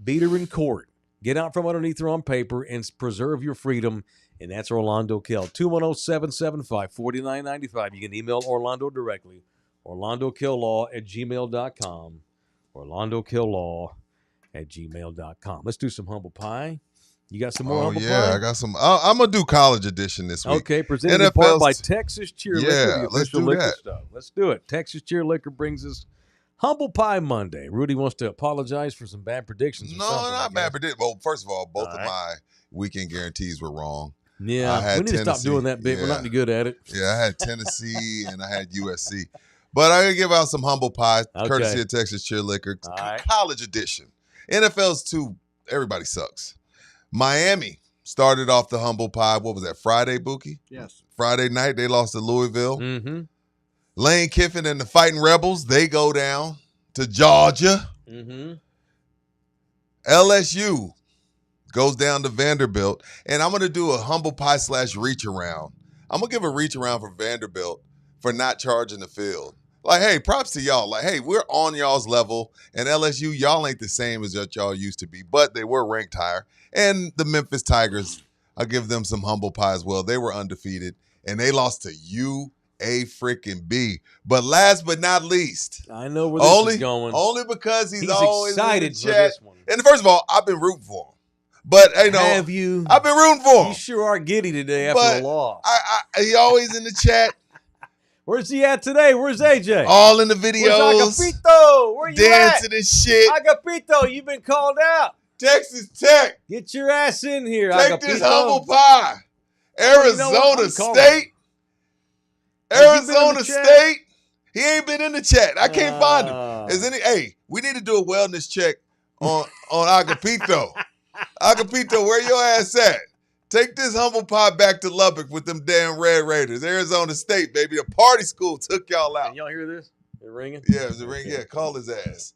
Beat her in court. Get out from underneath her on paper and preserve your freedom. And that's Orlando Kell. 210-775-4995. You can email Orlando directly. OrlandoKillLaw@gmail.com. OrlandoKillLaw@gmail.com. Let's do some humble pie. You got some more humble pie? Yeah, I got some. I'm going to do college edition this week. Okay, presented in part by Texas Cheer Liquor. Yeah, let's do that. Stuff. Let's do it. Texas Cheer Liquor brings us Humble Pie Monday. Rudy wants to apologize for some bad predictions. No, not bad predictions. Well, first of all, both of my weekend guarantees were wrong. Yeah, we need to stop doing that bit. We're not any good at it. Yeah, I had Tennessee and I had USC. But I'm going to give out some humble pie, courtesy of Texas Cheer Liquor. College edition. NFL's too, everybody sucks. Miami started off the humble pie. What was that, Friday, Buki? Yes. Friday night, they lost to Louisville. Mm-hmm. Lane Kiffin and the Fighting Rebels, they go down to Georgia. Mm-hmm. LSU goes down to Vanderbilt. And I'm going to do a humble pie / reach around. I'm going to give a reach around for Vanderbilt for not charging the field. Like, hey, props to y'all. Like, hey, we're on y'all's level. And LSU, y'all ain't the same as what y'all used to be. But they were ranked higher. And the Memphis Tigers, I'll give them some humble pie as well. They were undefeated. And they lost to UAB. But last but not least. I know where this is going. Only because he's always excited in the for chat. this one. And first of all, I've been rooting for him. But, you know. Have you? I've been rooting for him. You sure are giddy today after the loss. He always in the chat. Where's he at today? Where's AJ? All in the videos. Where's Agapito? Where you dancing at? And shit. Agapito, you've been called out. Texas Tech. Get your ass in here, Take Agapito. this humble pie. Arizona State. Arizona State. He ain't been in the chat. I can't find him. Hey, we need to do a wellness check on Agapito. Agapito, where your ass at? Take this humble pie back to Lubbock with them damn Red Raiders. Arizona State, baby. The party school took y'all out. Can y'all hear this? They're ringing? Yeah, it's a ring. Yeah, call his ass.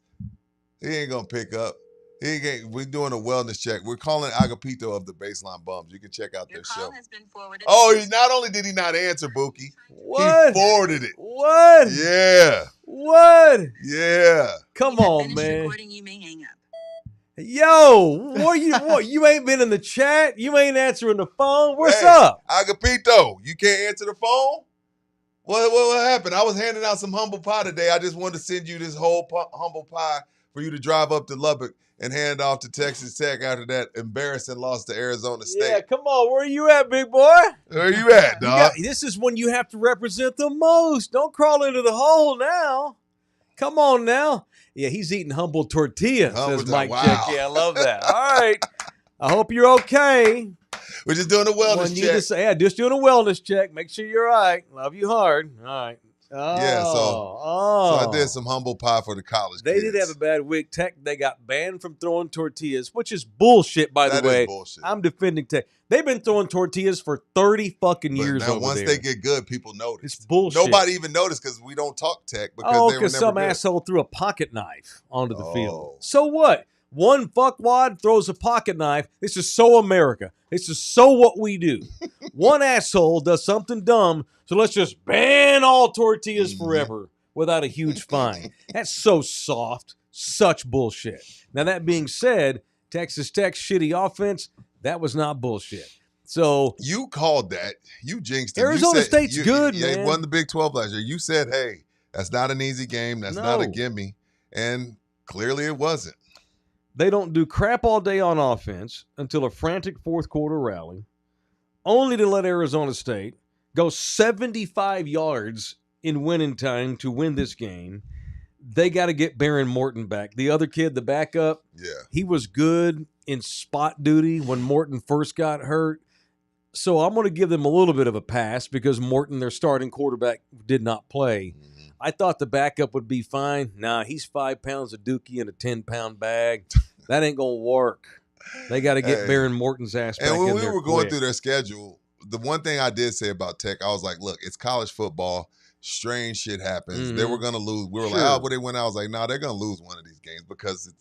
He ain't going to pick up. We're doing a wellness check. We're calling Agapito of the Baseline Bums. You can check out their show. Has been forwarded. Not only did he not answer, Buki, what? He forwarded it. What? Yeah. What? Yeah. Come on, man. Recording, you may hang up. Yo, you ain't been in the chat? You ain't answering the phone? What's up? Agapito, you can't answer the phone? What happened? I was handing out some humble pie today. I just wanted to send you this whole humble pie for you to drive up to Lubbock and hand off to Texas Tech after that embarrassing loss to Arizona State. Yeah, come on. Where you at, big boy? Where you at, dog? This is when you have to represent the most. Don't crawl into the hole now. Come on now. Yeah, he's eating humble tortilla, says Mike Chick. Yeah, I love that. All right. I hope you're okay. We're just doing a wellness check. Just doing a wellness check. Make sure you're all right. Love you hard. All right. Yeah, so I did some humble pie for the college They kids. did have a bad week. Tech, they got banned from throwing tortillas, which is bullshit, by the way. That is bullshit. I'm defending Tech. They've been throwing tortillas for 30 fucking But years now over once there. they get good, people notice. It's bullshit. Nobody even noticed because we don't talk Tech because they were never some good. asshole threw a pocket knife onto the field. So what? One fuckwad throws a pocket knife. This is so America. This is so what we do. One asshole does something dumb, so let's just ban all tortillas forever without a huge fine. That's so soft. Such bullshit. Now, that being said, Texas Tech's shitty offense, that was not bullshit. So you called that. You jinxed it. Arizona State's good, man. man. They won the Big 12 last year. You said, hey, that's not an easy game. That's not a gimme. And clearly it wasn't. They don't do crap all day on offense until a frantic fourth quarter rally, only to let Arizona State go 75 yards in winning time to win this game. They got to get Baron Morton back. The other kid, the backup, he was good in spot duty when Morton first got hurt. So I'm going to give them a little bit of a pass because Morton, their starting quarterback, did not play. I thought the backup would be fine. Nah, he's 5 pounds of dookie in a 10-pound bag. That ain't going to work. They got to get Baron Morton's ass back in there. And when we were going through their schedule, the one thing I did say about Tech, I was like, look, it's college football. Strange shit happens. They were going to lose. We were like, but they went out. I was like, no, they're going to lose one of these games because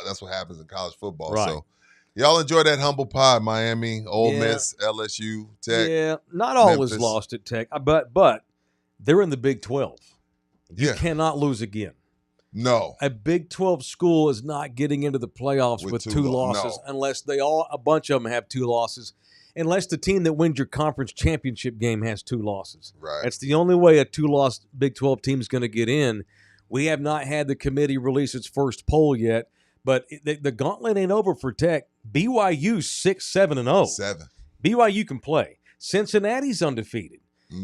that's what happens in college football. Right. So y'all enjoy that humble pie, Miami, Ole Miss, LSU, Tech. Yeah, not all Memphis. was lost at Tech, but they're in the Big 12. You cannot lose again. No. A Big 12 school is not getting into the playoffs with two losses unless a bunch of them have 2 losses, unless the team that wins your conference championship game has 2 losses. Right. That's the only way a 2-loss Big 12 team is going to get in. We have not had the committee release its first poll yet, but the gauntlet ain't over for Tech. BYU 6-7-0. 7. BYU can play. Cincinnati's undefeated.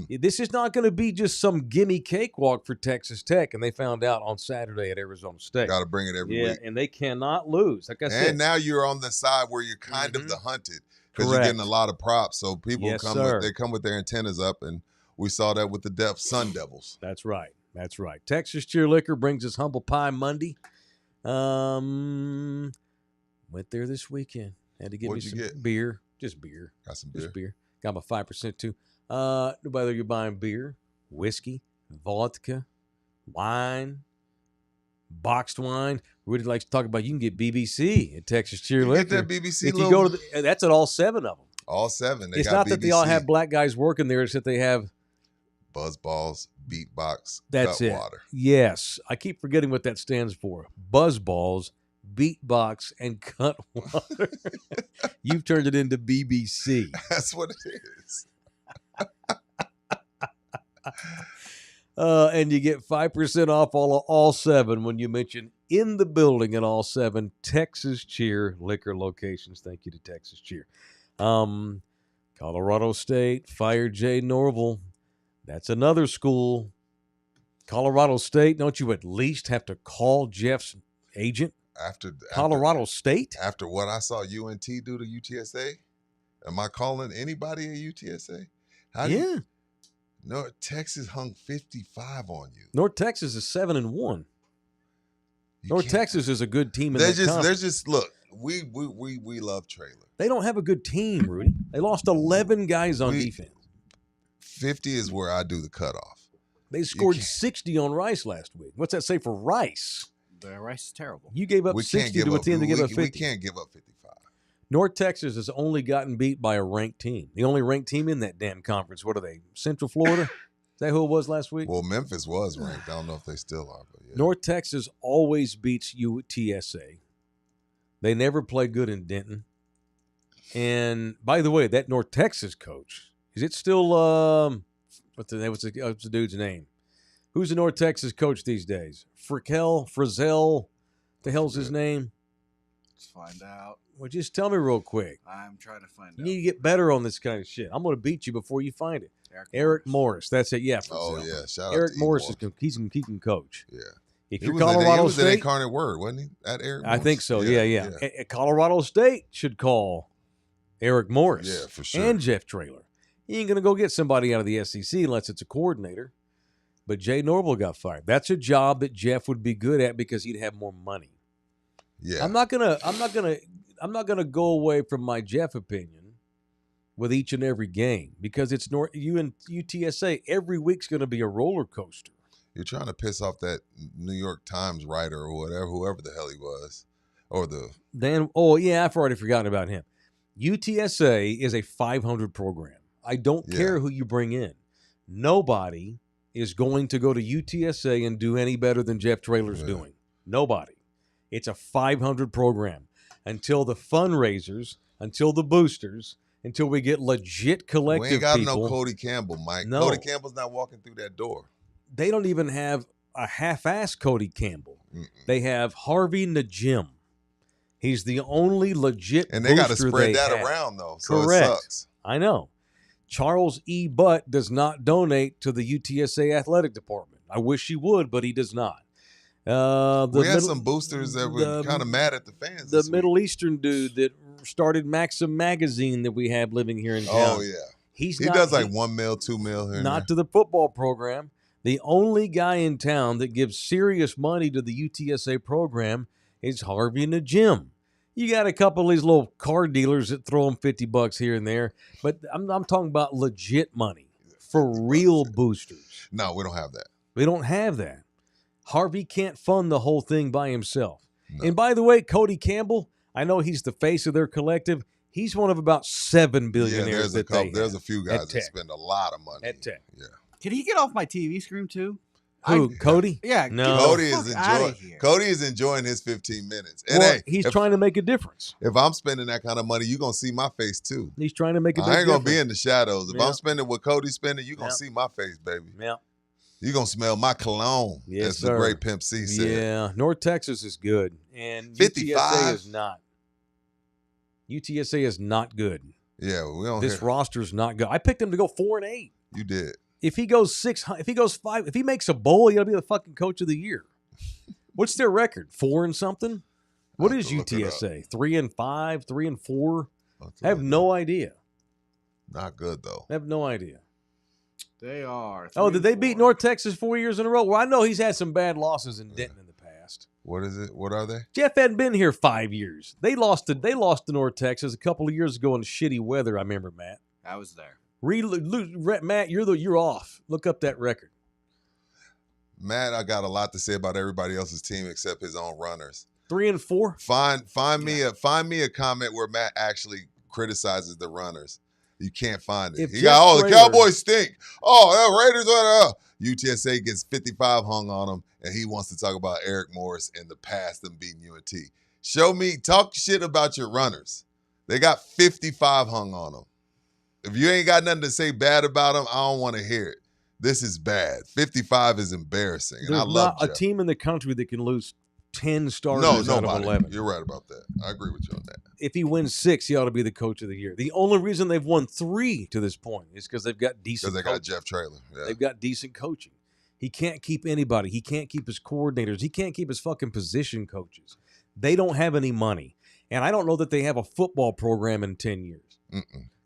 This is not going to be just some gimme cakewalk for Texas Tech, and they found out on Saturday at Arizona State. Got to bring it every week. And they cannot lose. Like I said. And now you're on the side where you're kind of the hunted because you're getting a lot of props. So people they come with their antennas up, and we saw that with the Sun Devils. That's right. That's right. Texas Cheer Liquor brings us Humble Pie Monday. Went there this weekend. Had to get me some beer. Just beer. Got some beer. Just beer. Got my 5% too. Whether you're buying beer, whiskey, vodka, wine, boxed wine. Rudy likes to talk about you can get BBC at Texas Cheer Liquor. Get that BBC. If you go to that's at all 7 of them. All 7. It's not that they all have black guys working there. It's that they have Buzzballs, Beatbox, That's it. Water. Yes. I keep forgetting what that stands for. Buzzballs, Beatbox, and Cut Water. You've turned it into BBC. That's what it is. And you get 5% off all 7 when you mention in the building at all 7 Texas Cheer liquor locations. Thank you to Texas Cheer. Colorado State fired Jay Norville. That's another school. Colorado State, don't you at least have to call Jeff's agent? After Colorado State? After what I saw UNT do to UTSA? Am I calling anybody at UTSA? No, Texas hung 55 on you. North Texas is 7-1. North Texas is a good team in that conference. They're just look. We love Traylor. They don't have a good team, Rudy. They lost 11 guys on defense. 50 is where I do the cutoff. They scored 60 on Rice last week. What's that say for Rice? The Rice is terrible. You gave up 60 to a team that gave up 50. We can't give up 55. North Texas has only gotten beat by a ranked team. The only ranked team in that damn conference. What are they? Central Florida? Is that who it was last week? Well, Memphis was ranked. I don't know if they still are. But yeah. North Texas always beats UTSA. They never play good in Denton. And by the way, that North Texas coach, is it still what's the dude's name? Who's the North Texas coach these days? Frizzell? The hell's his name? Let's find out. Well, just tell me real quick. I'm trying to find out. You need to get better on this kind of shit. I'm going to beat you before you find it. Eric Morris. That's it. Yeah. Oh, yeah. Shout out Eric to Morris. He's Colcoach. Yeah. If you're Colorado State. He was an incarnate word, wasn't he? At Eric Morris? I think so. Yeah. Colorado State should call Eric Morris. Yeah, for sure. And Jeff Traylor. He ain't going to go get somebody out of the SEC unless it's a coordinator. But Jay Norville got fired. That's a job that Jeff would be good at because he'd have more money. Yeah. I'm not gonna go away from my Jeff opinion with each and every game because it's UTSA. Every week's going to be a roller coaster. You're trying to piss off that New York Times writer or whatever, whoever the hell he was, or the. Then, I've already forgotten about him. UTSA is a 500 program. I don't care who you bring in. Nobody is going to go to UTSA and do any better than Jeff Traylor's doing. Nobody. It's a 500 program until the fundraisers, until the boosters, until we get legit collective people. We ain't got no Cody Campbell, Mike. No. Cody Campbell's not walking through that door. They don't even have a half-assed Cody Campbell. They have Harvey Najim. He's the only legit and they got to spread that have. Around, though, so Correct. It sucks. I know. Charles E. Butt does not donate to the UTSA athletic department. I wish he would, but he does not. We had some boosters that were kind of mad at the fans. The Middle Eastern dude that started Maxim magazine that we have living here in town. Oh, yeah. He not, does like $1 mil, $2 mil here. Not to the football program. The only guy in town that gives serious money to the UTSA program is Harvey Najim. You got a couple of these little car dealers that throw them $50 here and there, but I'm talking about legit money for real boosters. No, we don't have that. We don't have that. Harvey can't fund the whole thing by himself. No. And by the way, Cody Campbell, I know he's the face of their collective. He's one of about 7 billionaires there's a few guys that spend a lot of money. At Tech. Yeah. Can he get off my TV screen too? Who, Cody? Yeah. No. Cody is enjoying his 15 minutes. And well, he's trying to make a difference. If I'm spending that kind of money, you're going to see my face too. He's trying to make a big difference. I ain't going to be in the shadows. If I'm spending what Cody's spending, you're going to see my face, baby. Yeah. You're going to smell my cologne, as the great Pimp C said. Yeah. North Texas is good. And 55? UTSA is not. UTSA is not good. Yeah, we don't. This roster's not good. I picked him to go 4-8. You did. If he goes 6, if he goes 5, if he makes a bowl, he'll be the fucking coach of the year. What's their record? 4 and something? What is UTSA? 3-5, 3-4? I have no idea. Not good though. I have no idea. They are. Oh, did they beat North Texas 4 years in a row? Well, I know he's had some bad losses in Denton in the past. What is it? What are they? Jeff hadn't been here 5 years. They lost to North Texas a couple of years ago in shitty weather. I remember, Matt. I was there. Matt, you're off. Look up that record. Matt, I got a lot to say about everybody else's team except his own runners. 3-4. Find me a comment where Matt actually criticizes the runners. You can't find it. The Cowboys stink. Oh, Raiders. UTSA gets 55 hung on them, and he wants to talk about Eric Morris in the past and beating UNT. Talk shit about your runners. They got 55 hung on them. If you ain't got nothing to say bad about them, I don't want to hear it. This is bad. 55 is embarrassing. And There's I love not a team in the country that can lose 10 starters out of 11. You're right about that. I agree with you on that. If he wins 6, he ought to be the coach of the year. The only reason they've won 3 to this point is because they've got decent coaching. Because they got Jeff Traylor. Yeah. They've got decent coaching. He can't keep anybody. He can't keep his coordinators. He can't keep his fucking position coaches. They don't have any money. And I don't know that they have a football program in 10 years.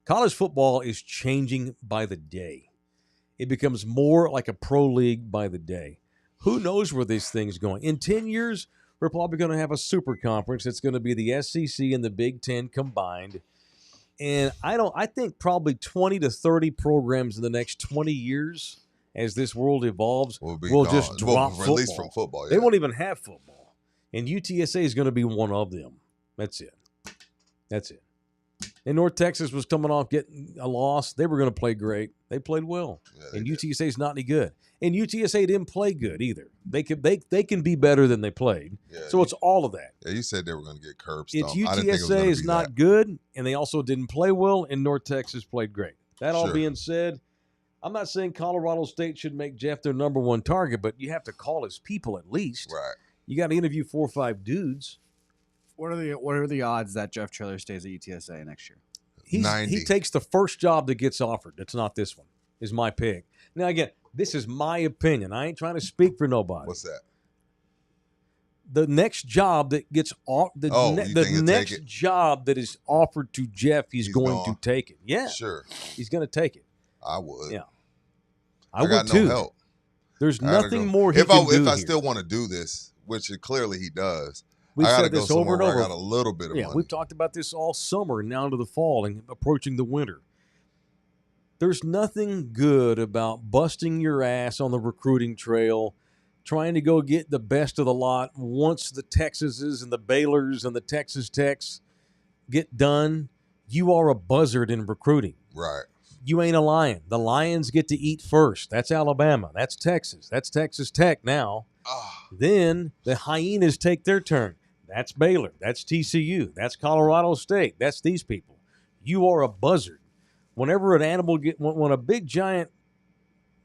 College football is changing by the day. It becomes more like a pro league by the day. Who knows where this thing's going? In 10 years, we're probably going to have a super conference. It's going to be the SEC and the Big Ten combined. And I think probably 20 to 30 programs in the next 20 years as this world evolves will just drop football. Released from football. Yeah. They won't even have football. And UTSA is going to be one of them. That's it. And North Texas was coming off getting a loss. They were going to play great. They played well. Yeah, and UTSA is not any good. And UTSA didn't play good either. They can be better than they played. Yeah, so it's all of that. Yeah, you said they were going to get curb stomped. UTSA is not good, and they also didn't play well, and North Texas played great. That all being said, I'm not saying Colorado State should make Jeff their number one target, but you have to call his people at least. Right. You got to interview 4 or 5 dudes. What are the odds that Jeff Traylor stays at UTSA next year? 90. He takes the first job that gets offered. It's not this one. Is my pick. Now again, this is my opinion. I ain't trying to speak for nobody. What's that? The next job that gets the next job that is offered to Jeff, he's going to take it. Yeah, sure. He's going to take it. I would. Yeah, I got no help. There's nothing more he if can do If I here. still want to do this, which clearly he does, We've I got to said go this somewhere over and where over. I got a little bit of money. We've talked about this all summer and now into the fall and approaching the winter. There's nothing good about busting your ass on the recruiting trail, trying to go get the best of the lot once the Texases and the Baylors and the Texas Techs get done. You are a buzzard in recruiting. Right. You ain't a lion. The Lions get to eat first. That's Alabama. That's Texas. That's Texas Tech now. Then the hyenas take their turn. That's Baylor. That's TCU. That's Colorado State. That's these people. You are a buzzard. Whenever an animal when a big giant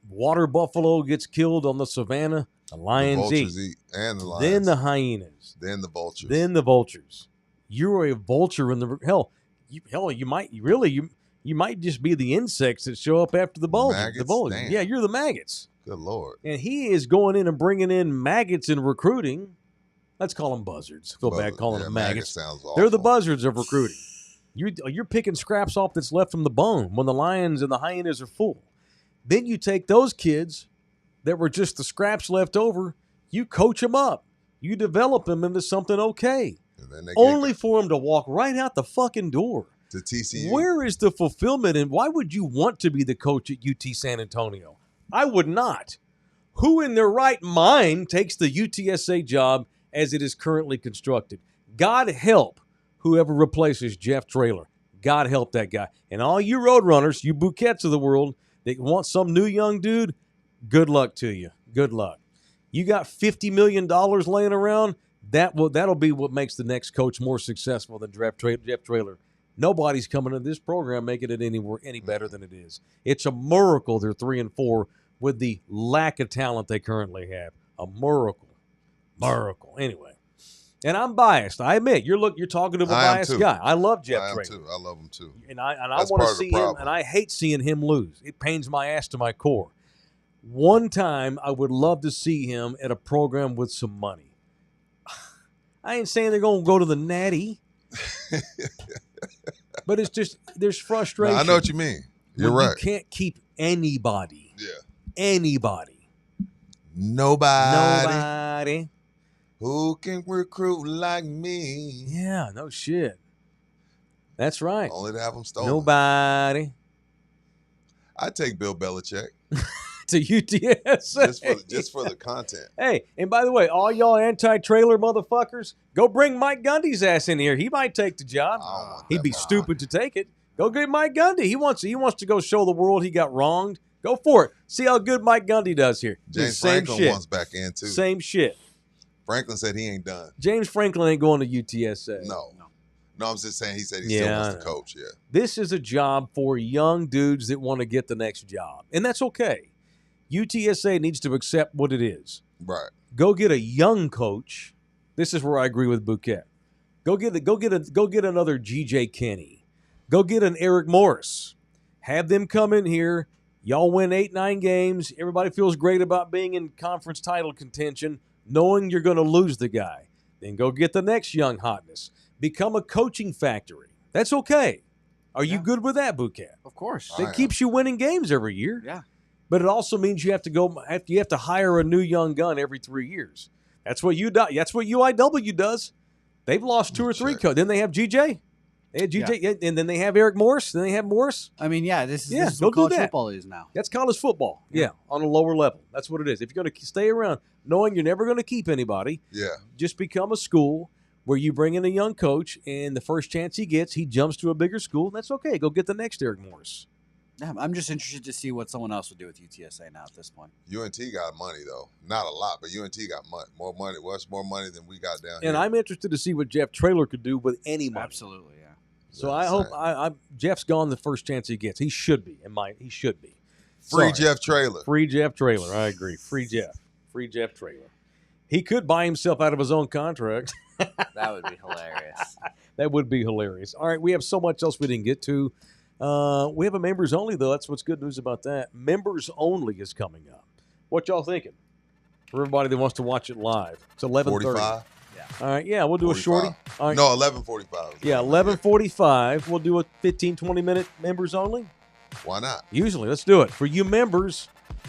water buffalo gets killed on the savannah, the lions eat. And the lions. Then the hyenas. Then the vultures. Then the vultures. You're a vulture in the you might just be the insects that show up after the vultures. The vultures. Yeah, you're the maggots. Good Lord. And he is going in and bringing in maggots in recruiting. Let's call them buzzards. Feel bad calling them maggots. Sounds awful. They're the buzzards of recruiting. You're picking scraps off that's left from the bone when the lions and the hyenas are full. Then you take those kids that were just the scraps left over, you coach them up. You develop them into something okay. Only for them to walk right out the fucking door. To TCU. Where is the fulfillment and why would you want to be the coach at UT San Antonio? I would not. Who in their right mind takes the UTSA job as it is currently constructed? God help whoever replaces Jeff Traylor. God help that guy. And all you Roadrunners, you bouquets of the world that want some new young dude, good luck to you. Good luck. You got $50 million laying around, that'll be what makes the next coach more successful than Jeff Traylor. Nobody's coming to this program making it any better than it is. It's a miracle they're 3-4 with the lack of talent they currently have. A miracle. Anyway. And I'm biased. I admit, you're talking to a biased guy. I love Jeff Traylor. Too. I love him too. And I want to see him, and I hate seeing him lose. It pains my ass to my core. One time, I would love to see him at a program with some money. I ain't saying they're going to go to the Natty. But it's just, there's frustration. No, I know what you mean. You're right. You can't keep anybody. Yeah. Anybody. Nobody. Who can recruit like me? Yeah, no shit. That's right. Only to have them stolen. Nobody. I'd take Bill Belichick. To UTSA. Just for the content. Hey, and by the way, all y'all anti-trailer motherfuckers, go bring Mike Gundy's ass in here. He might take the job. He'd be stupid to take it. Go get Mike Gundy. He wants to go show the world he got wronged. Go for it. See how good Mike Gundy does here. James Same Franklin shit. wants back in too. Same shit. Franklin said he ain't done. James Franklin ain't going to UTSA. No, I'm just saying he said he still wants to coach. Yeah. This is a job for young dudes that want to get the next job, and that's okay. UTSA needs to accept what it is. Right. Go get a young coach. This is where I agree with Bouquet. Go get another GJ Kenny. Go get an Eric Morris. Have them come in here. Y'all win 8-9 games. Everybody feels great about being in conference title contention, knowing you're going to lose the guy. Then go get the next young hotness. Become a coaching factory. That's okay. Are you good with that, Bouquet? Of course. That keeps you winning games every year. Yeah. But it also means you have to hire a new young gun every 3 years. That's what UIW does. They've lost 2 or 3 coaches. Then they have GJ. They had GJ, and then they have Eric Morris. Then they have Morris. I mean, this is what college football is now. That's college football. Yeah, on a lower level. That's what it is. If you're going to stay around knowing you're never going to keep anybody, just become a school where you bring in a young coach, and the first chance he gets, he jumps to a bigger school. That's okay. Go get the next Eric Morris. Yeah, I'm just interested to see what someone else would do with UTSA now at this point. UNT got money, though. Not a lot, but UNT got more money. Much more money than we got down here. And I'm interested to see what Jeff Traylor could do with any money. Absolutely, yeah. So I hope Jeff's gone the first chance he gets. He should be. He should be. Free Jeff Traylor. Free Jeff Traylor. I agree. Free Jeff Traylor. He could buy himself out of his own contract. That would be hilarious. That would be hilarious. All right, we have so much else we didn't get to. We have a members only, though. That's what's good news about that. Members only is coming up. What y'all thinking? For everybody that wants to watch it live. It's 11:30. 45? Yeah. All right, yeah, we'll do 45. A shorty. All right. No, 11:45. Yeah, 11:45. We'll do a 15, 20-minute members only. Why not? Usually. Let's do it. For you members,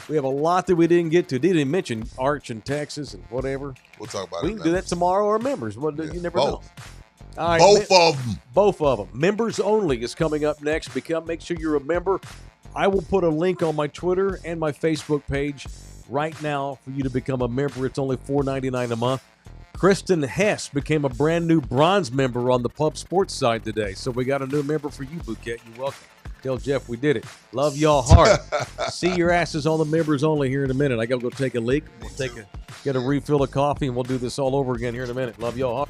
We have a lot that we didn't get to. Didn't even mention Arch in Texas and whatever. We'll talk about We it. can do that tomorrow or members. Well, you never know. All right, Both of them. Both of them. Members only is coming up next. Make sure you're a member. I will put a link on my Twitter and my Facebook page right now for you to become a member. It's only $4.99 a month. Kristen Hess became a brand new bronze member on the Pub Sports side today. So we got a new member for you, Bouquet. You're welcome. Tell Jeff we did it. Love y'all hard. See your asses on the members only here in a minute. I got to go take a leak. We'll get a refill of coffee, and we'll do this all over again here in a minute. Love y'all hard.